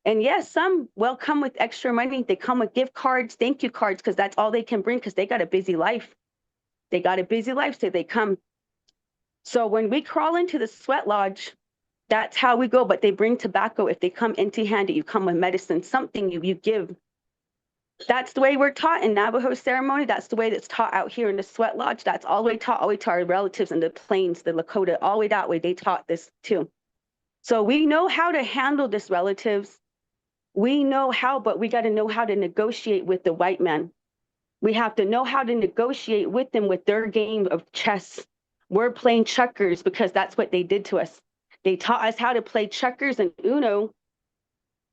And yes, some will come with extra money. They come with gift cards, thank you cards, because that's all they can bring because they got a busy life. They got a busy life, so they come. So when we crawl into the sweat lodge, that's how we go. But they bring tobacco. If they come empty-handed, you come with medicine, something you give. That's the way we're taught in Navajo ceremony. That's the way that's taught out here in the sweat lodge. That's all the way taught, all the way to our relatives in the plains, the Lakota, all the way that way. They taught this too. So we know how to handle this, relatives. We know how, but we got to know how to negotiate with the white man. We have to know how to negotiate with them with their game of chess. We're playing checkers because that's what they did to us. They taught us how to play checkers and Uno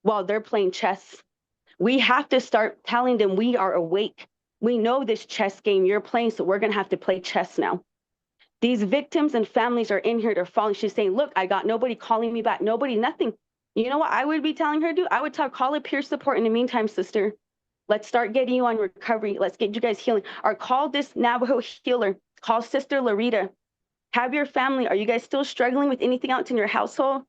while they're playing chess. We have to start telling them we are awake. We know this chess game you're playing, so we're going to have to play chess now. These victims and families are in here, they're falling. She's saying, look, I got nobody calling me back, nobody, nothing. You know what I would be telling her to do? I would call a peer support in the meantime, sister. Let's start getting you on recovery. Let's get you guys healing. Or call this Navajo healer. Call Sister Larita. Have your family. Are you guys still struggling with anything else in your household?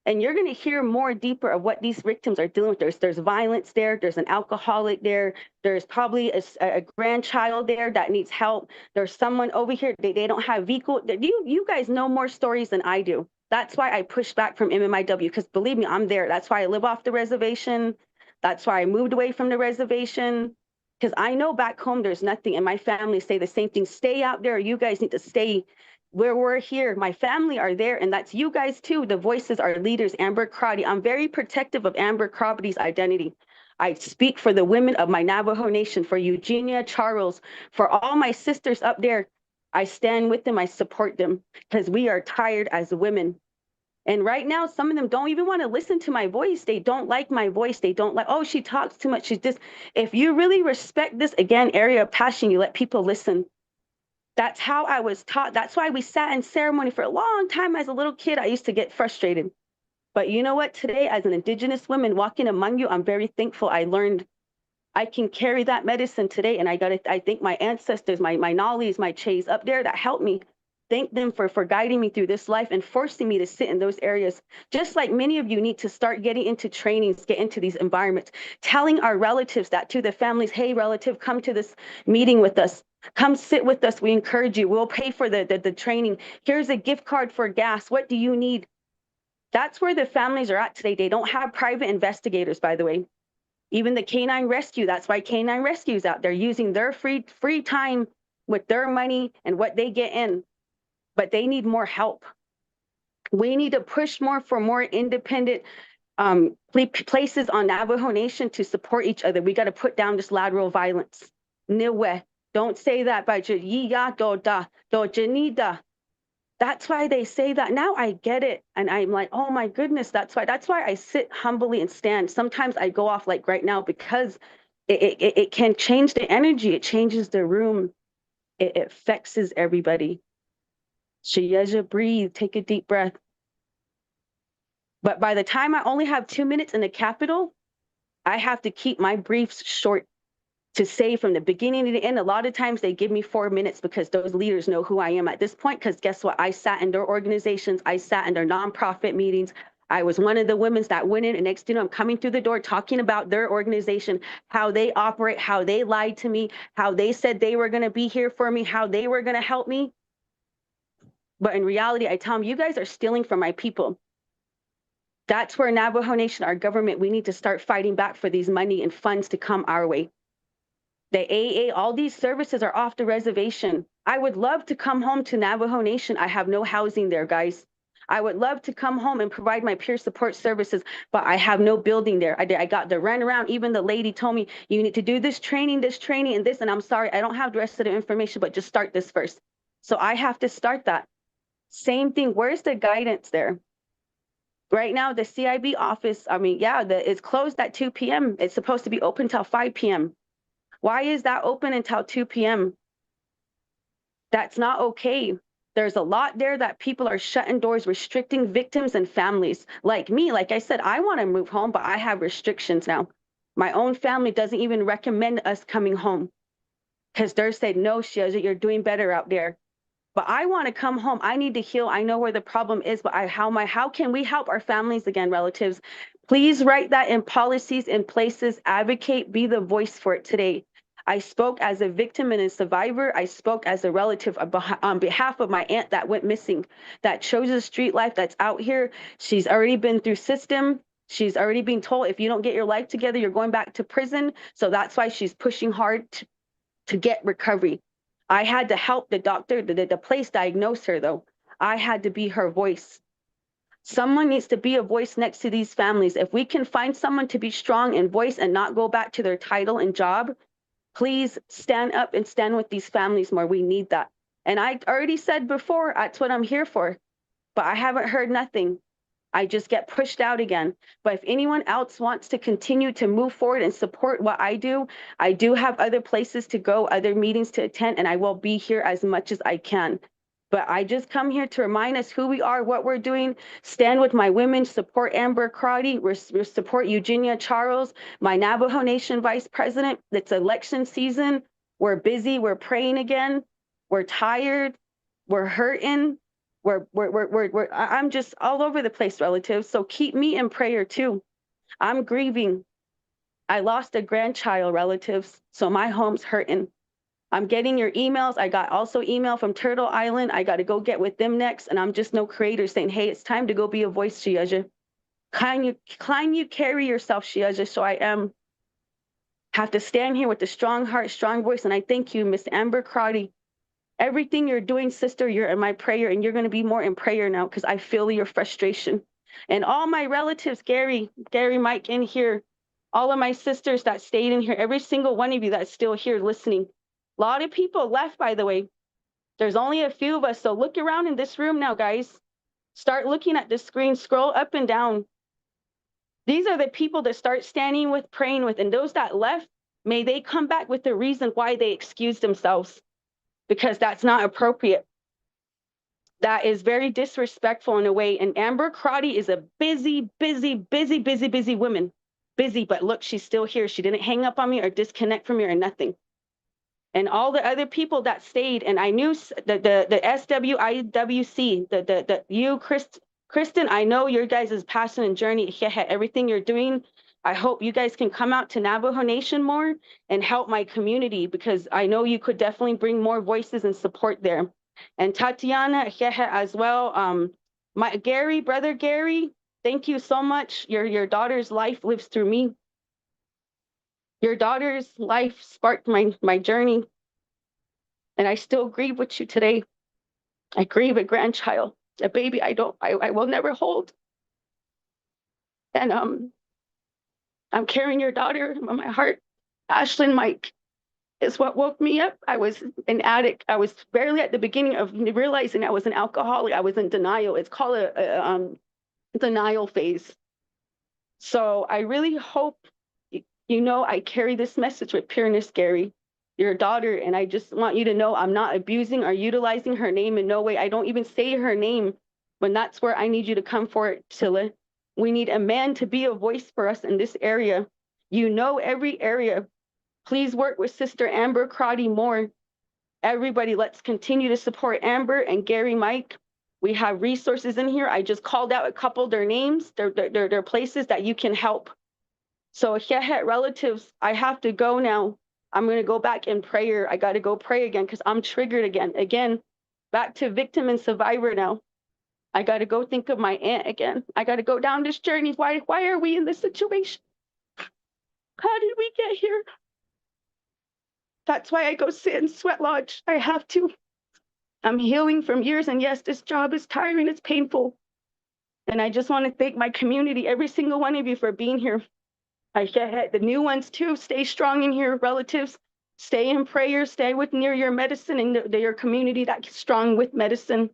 And you're going to hear more deeper of what these victims are dealing with. There's violence there. There's an alcoholic there. There's probably a grandchild there that needs help. There's someone over here. They don't have vehicle. You guys know more stories than I do. That's why I pushed back from MMIW, because believe me, I'm there. That's why I live off the reservation. That's why I moved away from the reservation, because I know back home there's nothing. And my family say the same thing. Stay out there. You guys need to stay where we're here. My family are there, and that's you guys too. The voices are leaders. Amber Crotty. I'm very protective of Amber Crotty's identity. I speak for the women of my Navajo Nation, for Eugenia, Charles, for all my sisters up there. I stand with them. I support them because we are tired as women. And right now, some of them don't even want to listen to my voice. They don't like my voice. They don't like, oh, she talks too much. She's just, if you really respect this, again, area of passion, you let people listen. That's how I was taught. That's why we sat in ceremony for a long time. As a little kid, I used to get frustrated. But you know what? Today, as an Indigenous woman walking among you, I'm very thankful I learned I can carry that medicine today. And I thank my ancestors, my Nollies, my Chays up there that helped me. thank them for guiding me through this life and forcing me to sit in those areas. Just like many of you need to start getting into trainings, get into these environments, telling our relatives that to the families, hey, relative, come to this meeting with us. Come sit with us. We encourage you. We'll pay for the training. Here's a gift card for gas. What do you need? That's where the families are at today. They don't have private investigators, by the way. Even the canine rescue, that's why canine rescue is out there using their free time with their money and what they get in. But they need more help. We need to push more for more independent places on Navajo Nation to support each other. We got to put down this lateral violence. Niwe, don't say that by Yiya do da do janida. That's why they say that. Now I get it. And I'm like, oh my goodness, that's why I sit humbly and stand. Sometimes I go off like right now because it can change the energy. It changes the room. It affects everybody. Shayeja, breathe, take a deep breath. But by the time I only have 2 minutes in the Capitol, I have to keep my briefs short to say from the beginning to the end. A lot of times they give me 4 minutes because those leaders know who I am at this point. Because guess what? I sat in their organizations. I sat in their nonprofit meetings. I was one of the women that went in, and next thing you know, I'm coming through the door talking about their organization, how they operate, how they lied to me, how they said they were going to be here for me, how they were going to help me. But in reality, I tell them, you guys are stealing from my people. That's where Navajo Nation, our government, we need to start fighting back for these money and funds to come our way. The AA, all these services are off the reservation. I would love to come home to Navajo Nation. I have no housing there, guys. I would love to come home and provide my peer support services, but I have no building there. I got to run around. Even the lady told me, you need to do this training, and this. And I'm sorry, I don't have the rest of the information, but just start this first. So I have to start that. Same thing. Where's the guidance there? Right now, the CIB office, it's closed at 2 p.m. It's supposed to be open till 5 p.m. Why is that open until 2 p.m.? That's not okay. There's a lot there that people are shutting doors, restricting victims and families. Like me, like I said, I want to move home, but I have restrictions now. My own family doesn't even recommend us coming home because they're saying, no, Shia, you're doing better out there. But I want to come home. I need to heal. I know where the problem is, but how can we help our families again, relatives? Please write that in policies, in places, advocate, be the voice for it today. I spoke as a victim and a survivor. I spoke as a relative on behalf of my aunt that went missing, that chose a street life, that's out here. She's already been through system. She's already been told, if you don't get your life together, you're going back to prison. So that's why she's pushing hard to get recovery. I had to help the doctor, the place diagnose her, though. I had to be her voice. Someone needs to be a voice next to these families. If we can find someone to be strong in voice and not go back to their title and job, please stand up and stand with these families more. We need that. And I already said before, that's what I'm here for. But I haven't heard nothing. I just get pushed out again. But if anyone else wants to continue to move forward and support what I do have other places to go, other meetings to attend, and I will be here as much as I can. But I just come here to remind us who we are, what we're doing, stand with my women, support Amber Crotty, support Eugenia Charles, my Navajo Nation Vice President. It's election season. We're busy, we're praying again. We're tired, we're hurting. I'm just all over the place, relatives. So keep me in prayer too. I'm grieving. I lost a grandchild, relatives. So my home's hurting. I'm getting your emails. I got also email from Turtle Island. I got to go get with them next. And I'm just no creator saying, hey, it's time to go be a voice, Shiaja. Can you carry yourself, Shiaja? So I have to stand here with a strong heart, strong voice. And I thank you, Miss Amber Crotty. Everything you're doing, sister, you're in my prayer, and you're going to be more in prayer now because I feel your frustration. And all my relatives, Gary, Mike in here, all of my sisters that stayed in here, every single one of you that's still here listening. A lot of people left, by the way. There's only a few of us. So look around in this room now, guys. Start looking at the screen, scroll up and down. These are the people that start standing with, praying with, and those that left, may they come back with the reason why they excused themselves. Because that's not appropriate. That is very disrespectful in a way. And Amber Crotty is a busy woman. Busy, but look, she's still here. She didn't hang up on me or disconnect from me or nothing. and all the other people that stayed. And I knew the SWIWC, you, Kristen, I know your guys' passion and journey, everything you're doing. I hope you guys can come out to Navajo Nation more and help my community, because I know you could definitely bring more voices and support there. And Tatiana, as well. My brother Gary, thank you so much. Your daughter's life lives through me. Your daughter's life sparked my journey. And I still grieve with you today. I grieve a grandchild, a baby I will never hold. And I'm carrying your daughter on my heart. Ashlyn Mike is what woke me up. I was an addict. I was barely at the beginning of realizing I was an alcoholic. I was in denial. It's called a denial phase. So I really hope, I carry this message with pureness, Gary, your daughter. And I just want you to know I'm not abusing or utilizing her name in no way. I don't even say her name when that's where I need you to come for it, Tilla. We need a man to be a voice for us in this area. Every area. Please work with Sister Amber Crotty more. Everybody, let's continue to support Amber and Gary Mike. We have resources in here. I just called out a couple of their names. They're places that you can help. So relatives, I have to go now. I'm going to go back in prayer. I got to go pray again because I'm triggered again. Again, back to victim and survivor now. I got to go think of my aunt again. I got to go down this journey. Why are we in this situation? How did we get here? That's why I go sit in Sweat Lodge. I have to. I'm healing from years. And yes, this job is tiring. It's painful. And I just want to thank my community, every single one of you, for being here. The new ones too. Stay strong in here, relatives. Stay in prayer. Stay near your medicine and your community that's strong with medicine.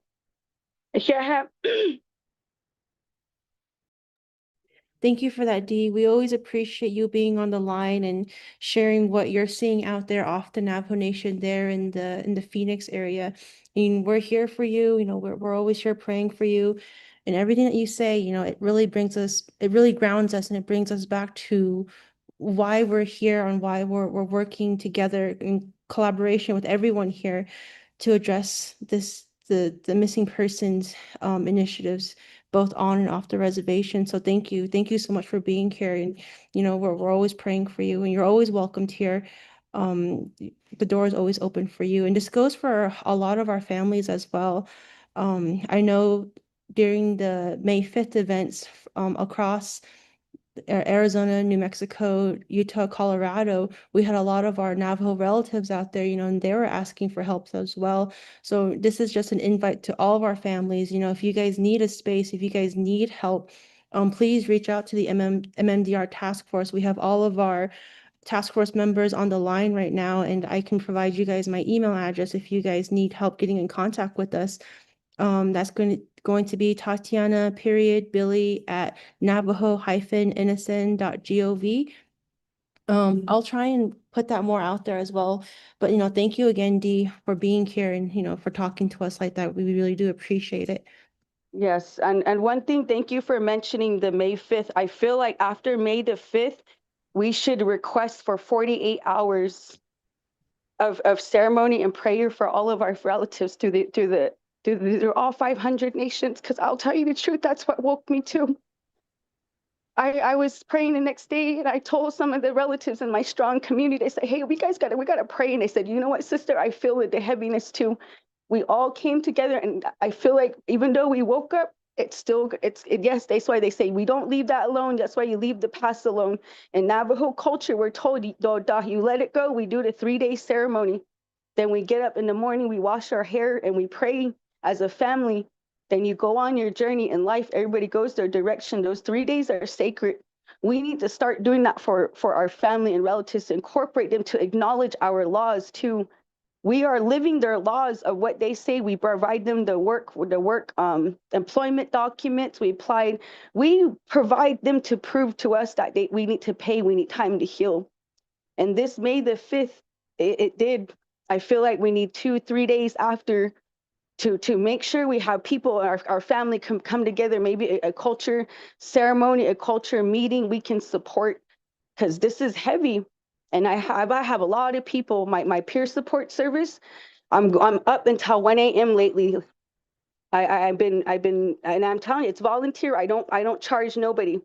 Thank you for that, Dee. We always appreciate you being on the line and sharing what you're seeing out there off the Navajo Nation there in the Phoenix area. And we're here for you. We're always here praying for you. And everything that you say, it really grounds us, and it brings us back to why we're here and why we're working together in collaboration with everyone here to address the missing persons initiatives both on and off the reservation. So thank you so much for being here. And we're always praying for you, and you're always welcomed here. The door is always open for you, and this goes for a lot of our families as well. I know during the May 5th events across Arizona, New Mexico, Utah, Colorado, we had a lot of our Navajo relatives out there, and they were asking for help as well. So this is just an invite to all of our families. If you guys need a space, if you guys need help, please reach out to the MMDR task force. We have all of our task force members on the line right now, and I can provide you guys my email address if you guys need help getting in contact with us. That's going to be Tatiana.Billy at Navajo-NSN.gov. I'll try and put that more out there as well. But thank you again, Dee, for being here and for talking to us like that. We really do appreciate it. Yes, and one thing, thank you for mentioning the May 5th. I feel like after May the 5th, we should request for 48 hours of ceremony and prayer for all of our relatives through all 500 nations. Because I'll tell you the truth, that's what woke me too. I was praying the next day, and I told some of the relatives in my strong community, I said, hey, we gotta pray. And they said, you know what, sister, I feel the heaviness too. We all came together, and I feel like even though we woke up, yes, that's why they say we don't leave that alone. That's why you leave the past alone. In Navajo culture, we're told, you let it go. We do the 3-day ceremony. Then we get up in the morning, we wash our hair, and we pray as a family. Then you go on your journey in life. Everybody goes their direction. Those 3 days are sacred. We need to start doing that for our family and relatives, to incorporate them, to acknowledge our laws too. We are living their laws of what they say. We provide them the work employment documents. We provide them to prove to us that we need to pay. We need time to heal. And this May the 5th, it did. I feel like we need 2-3 days after to make sure we have people, our family come together, maybe a culture ceremony, a culture meeting we can support, because this is heavy. And I have a lot of people, my peer support service, I'm up until 1 a.m. lately. I've been, and I'm telling you, it's volunteer. I don't charge nobody.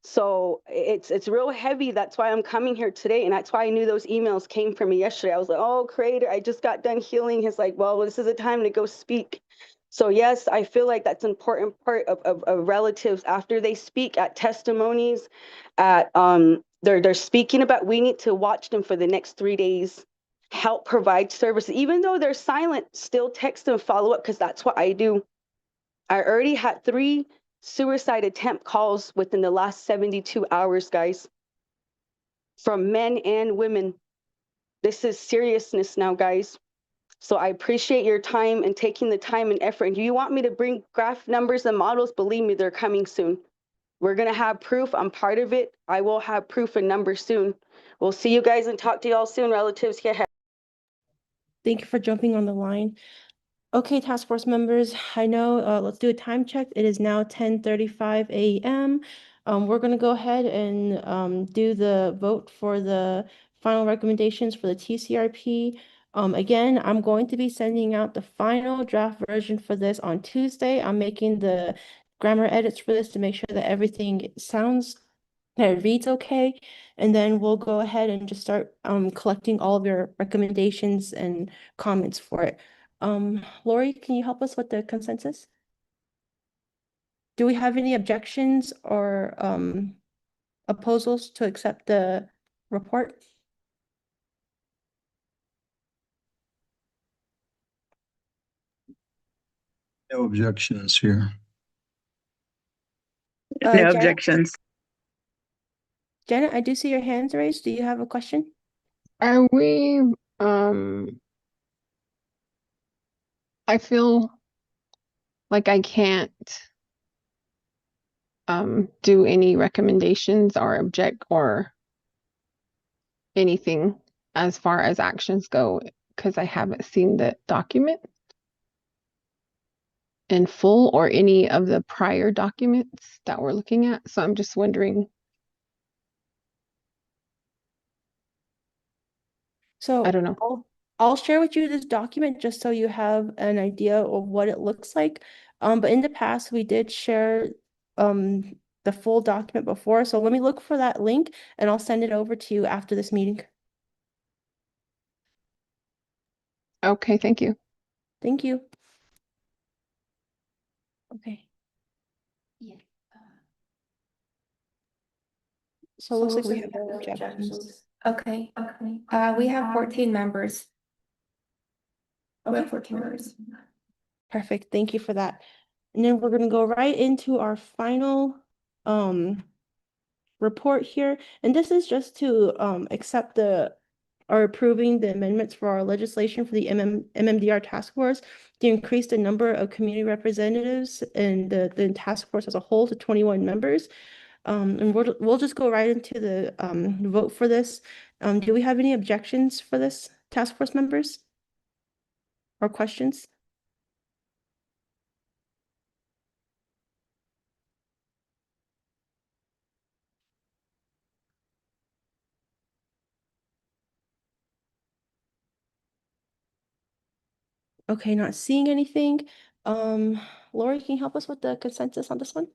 So it's real heavy. That's why I'm coming here today. And that's why I knew those emails came from me yesterday. I was like, oh, Creator, I just got done healing. He's like, well, this is a time to go speak. So yes, I feel like that's an important part of relatives after they speak at testimonies, at they're speaking about, we need to watch them for the next 3 days, help provide services. Even though they're silent, still text them, follow up, because that's what I do. I already had 3 suicide attempt calls within the last 72 hours, guys, from men and women. This is seriousness now, guys. So I appreciate your time and taking the time and effort. And do you want me to bring graph numbers and models? Believe me, they're coming soon. We're going to have proof. I'm part of it. I will have proof and numbers soon. We'll see you guys and talk to y'all soon, relatives. Yeah. Thank you for jumping on the line. Okay, task force members, I know, let's do a time check. It is now 10:35 a.m. We're gonna go ahead and do the vote for the final recommendations for the TCRP. Again, I'm going to be sending out the final draft version for this on Tuesday. I'm making the grammar edits for this to make sure that everything sounds that it reads okay, and then we'll go ahead and just start collecting all of your recommendations and comments for it. Lori, can you help us with the consensus? Do we have any objections or opposals to accept the report? No objections here. No No Janet? objections. Janet, I do see your hands raised. Do you have a question? Are we, I feel like I can't do any recommendations or object or anything as far as actions go because I haven't seen the document in full or any of the prior documents that we're looking at. So I'm just wondering, So I don't know. I'll share with you this document just so you have an idea of what it looks like. But in the past, we did share the full document before. So let me look for that link and I'll send it over to you after this meeting. Okay, thank you. Thank you. Okay. Yeah. So it looks like we have no objections. Okay, we have 14 members. We have 14 members. Perfect. Thank you for that. And then we're going to go right into our final report here. And this is just to accept or approving the amendments for our legislation for the MMDR task force to increase the number of community representatives and the task force as a whole to 21 members. And we'll just go right into the vote for this. Do we have any objections for this, task force members? Or questions? Okay, not seeing anything. Lori, can you help us with the consensus on this one?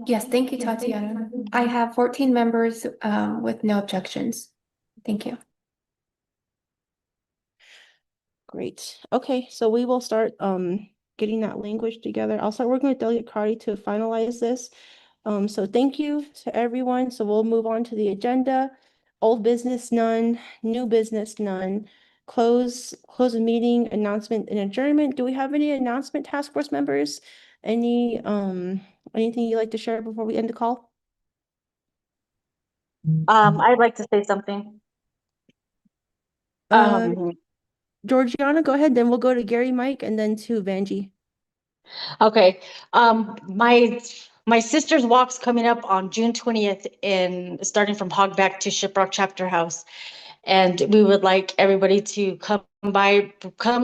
Yes, thank you, Tatiana. I have 14 members with no objections. Thank you. Great. Okay, so we will start getting that language together. I'll start working with Delegate Cardi to finalize this. So thank you to everyone. So we'll move on to the agenda. Old business, none. New business, none. Close the meeting, announcement and adjournment. Do we have any announcement, task force members? Anything you'd like to share before we end the call? I'd like to say something. Georgiana, go ahead. Then we'll go to Gary, Mike, and then to Vanjie. Okay, my sister's walk's coming up on June 20th starting from Hogback to Shiprock Chapter House. And we would like everybody to come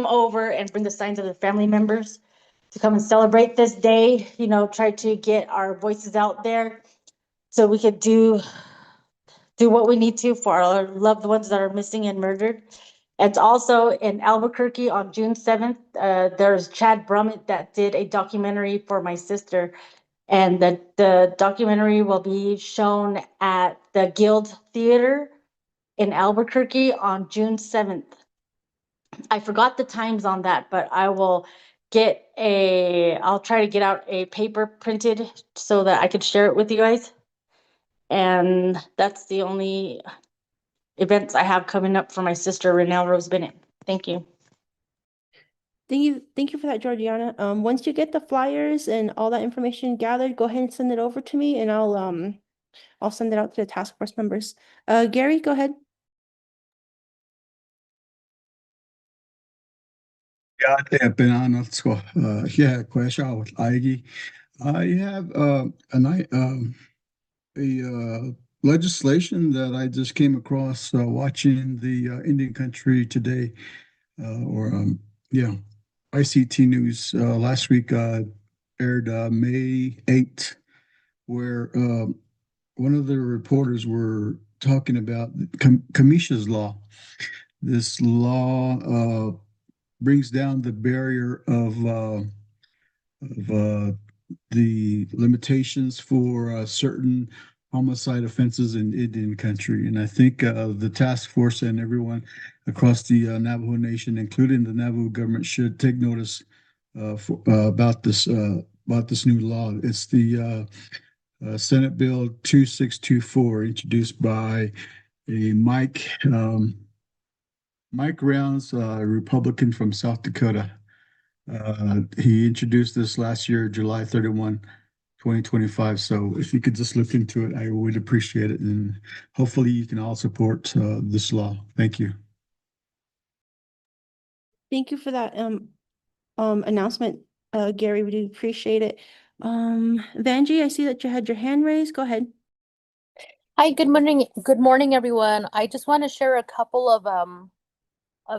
over and bring the signs of the family members to come and celebrate this day, try to get our voices out there so we could do do what we need to for our loved ones that are missing and murdered. It's also in Albuquerque on June 7th. There's Chad Brummett that did a documentary for my sister. And the documentary will be shown at the Guild Theater in Albuquerque on June 7th. I forgot the times on that, but I'll try to get out a paper printed so that I could share it with you guys. And that's the only events I have coming up for my sister, Renelle Rose Bennett. Thank you. Thank you for that, Georgiana. Once you get the flyers and all that information gathered, go ahead and send it over to me, and I'll send it out to the task force members. Gary, go ahead. Yeah, question out, Ivy. I have legislation that I just came across watching the Indian Country Today, or yeah, ICT News last week aired May 8th, where one of the reporters were talking about Kamisha's Law. This law brings down the barrier of the limitations for certain homicide offenses in Indian country. And I think the task force and everyone across the Navajo Nation, including the Navajo government, should take notice about this new law. It's the Senate Bill 2624, introduced by a Mike Rounds, a Republican from South Dakota. He introduced this last year, July 31, 2025. So if you could just look into it, I would appreciate it. And hopefully you can all support this law. Thank you. Thank you for that announcement, Gary. We do appreciate it. Vanjie, I see that you had your hand raised. Go ahead. Hi, good morning. Good morning, everyone. I just want to share a couple of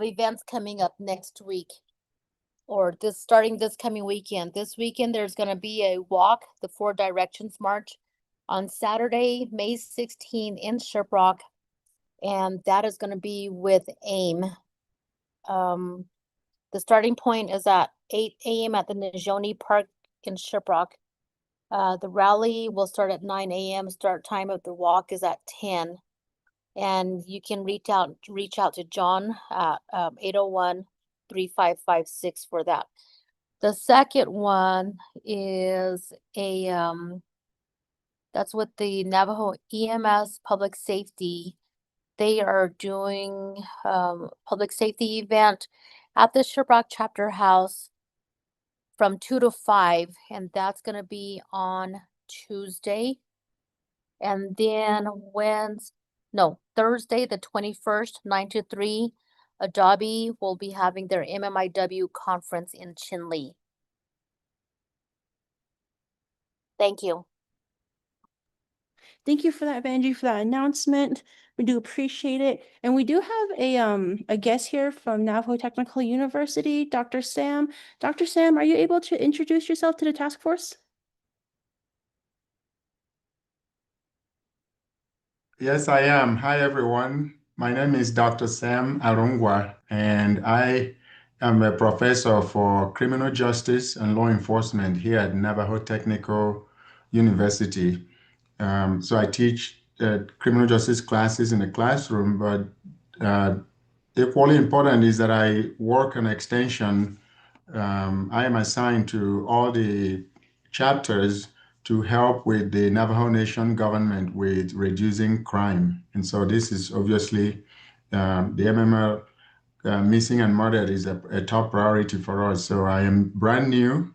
events coming up next week, or starting this coming weekend. This weekend, there's going to be a walk, the Four Directions March, on Saturday, May 16 in Shiprock, and that is going to be with AIM. The starting point is at 8 a.m. at the Najoni Park in Shiprock. The rally will start at 9 a.m. Start time of the walk is at 10. And you can reach out to John at 801-3556 for that. The second one is that's with the Navajo EMS Public Safety. They are doing public safety event at the Shiprock Chapter House from 2 to 5, and that's going to be on Tuesday. And then Thursday, the 21st, 9 to 3, Adobe will be having their MMIW conference in Chinle. Thank you. Thank you for that, Vanjie, for that announcement. We do appreciate it. And we do have a guest here from Navajo Technical University, Dr. Sam. Dr. Sam, are you able to introduce yourself to the task force? Yes, I am. Hi, everyone. My name is Dr. Sam Arungwa, and I am a professor for criminal justice and law enforcement here at Navajo Technical University. So I teach criminal justice classes in the classroom, but equally important is that I work on extension. I am assigned to all the chapters to help with the Navajo Nation government with reducing crime. And so this is obviously the MML missing and murdered is a top priority for us. So I am brand new.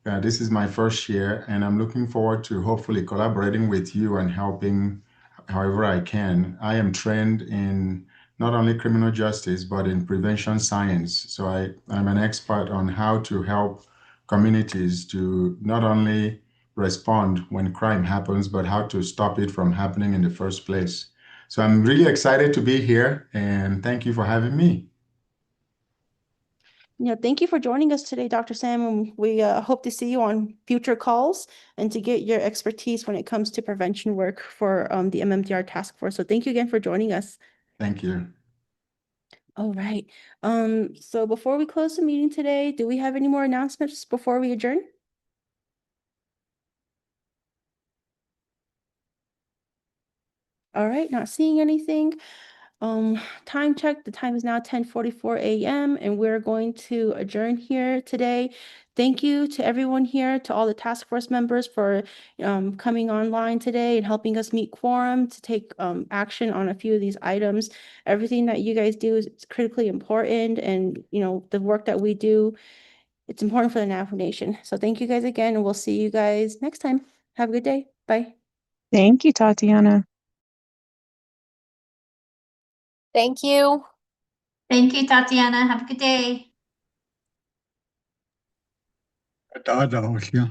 This is my first year, and I'm looking forward to hopefully collaborating with you and helping however I can. I am trained in not only criminal justice, but in prevention science. So I'm an expert on how to help communities to not only respond when crime happens, but how to stop it from happening in the first place. So I'm really excited to be here, and thank you for having me. Thank you for joining us today, Dr. Sam. And we hope to see you on future calls and to get your expertise when it comes to prevention work for the MMDR task force. So thank you again for joining us. Thank you. All right. So before we close the meeting today, do we have any more announcements before we adjourn? All right, not seeing anything. Time check, the time is now 10:44 a.m. and we're going to adjourn here today. Thank you to everyone here, to all the task force members for coming online today and helping us meet quorum to take action on a few of these items. Everything that you guys do is critically important, and the work that we do, it's important for the Navajo Nation. So thank you guys again, and we'll see you guys next time. Have a good day. Bye. Thank you, Tatiana. Thank you. Thank you, Tatiana. Have a good day. Da, da, yeah.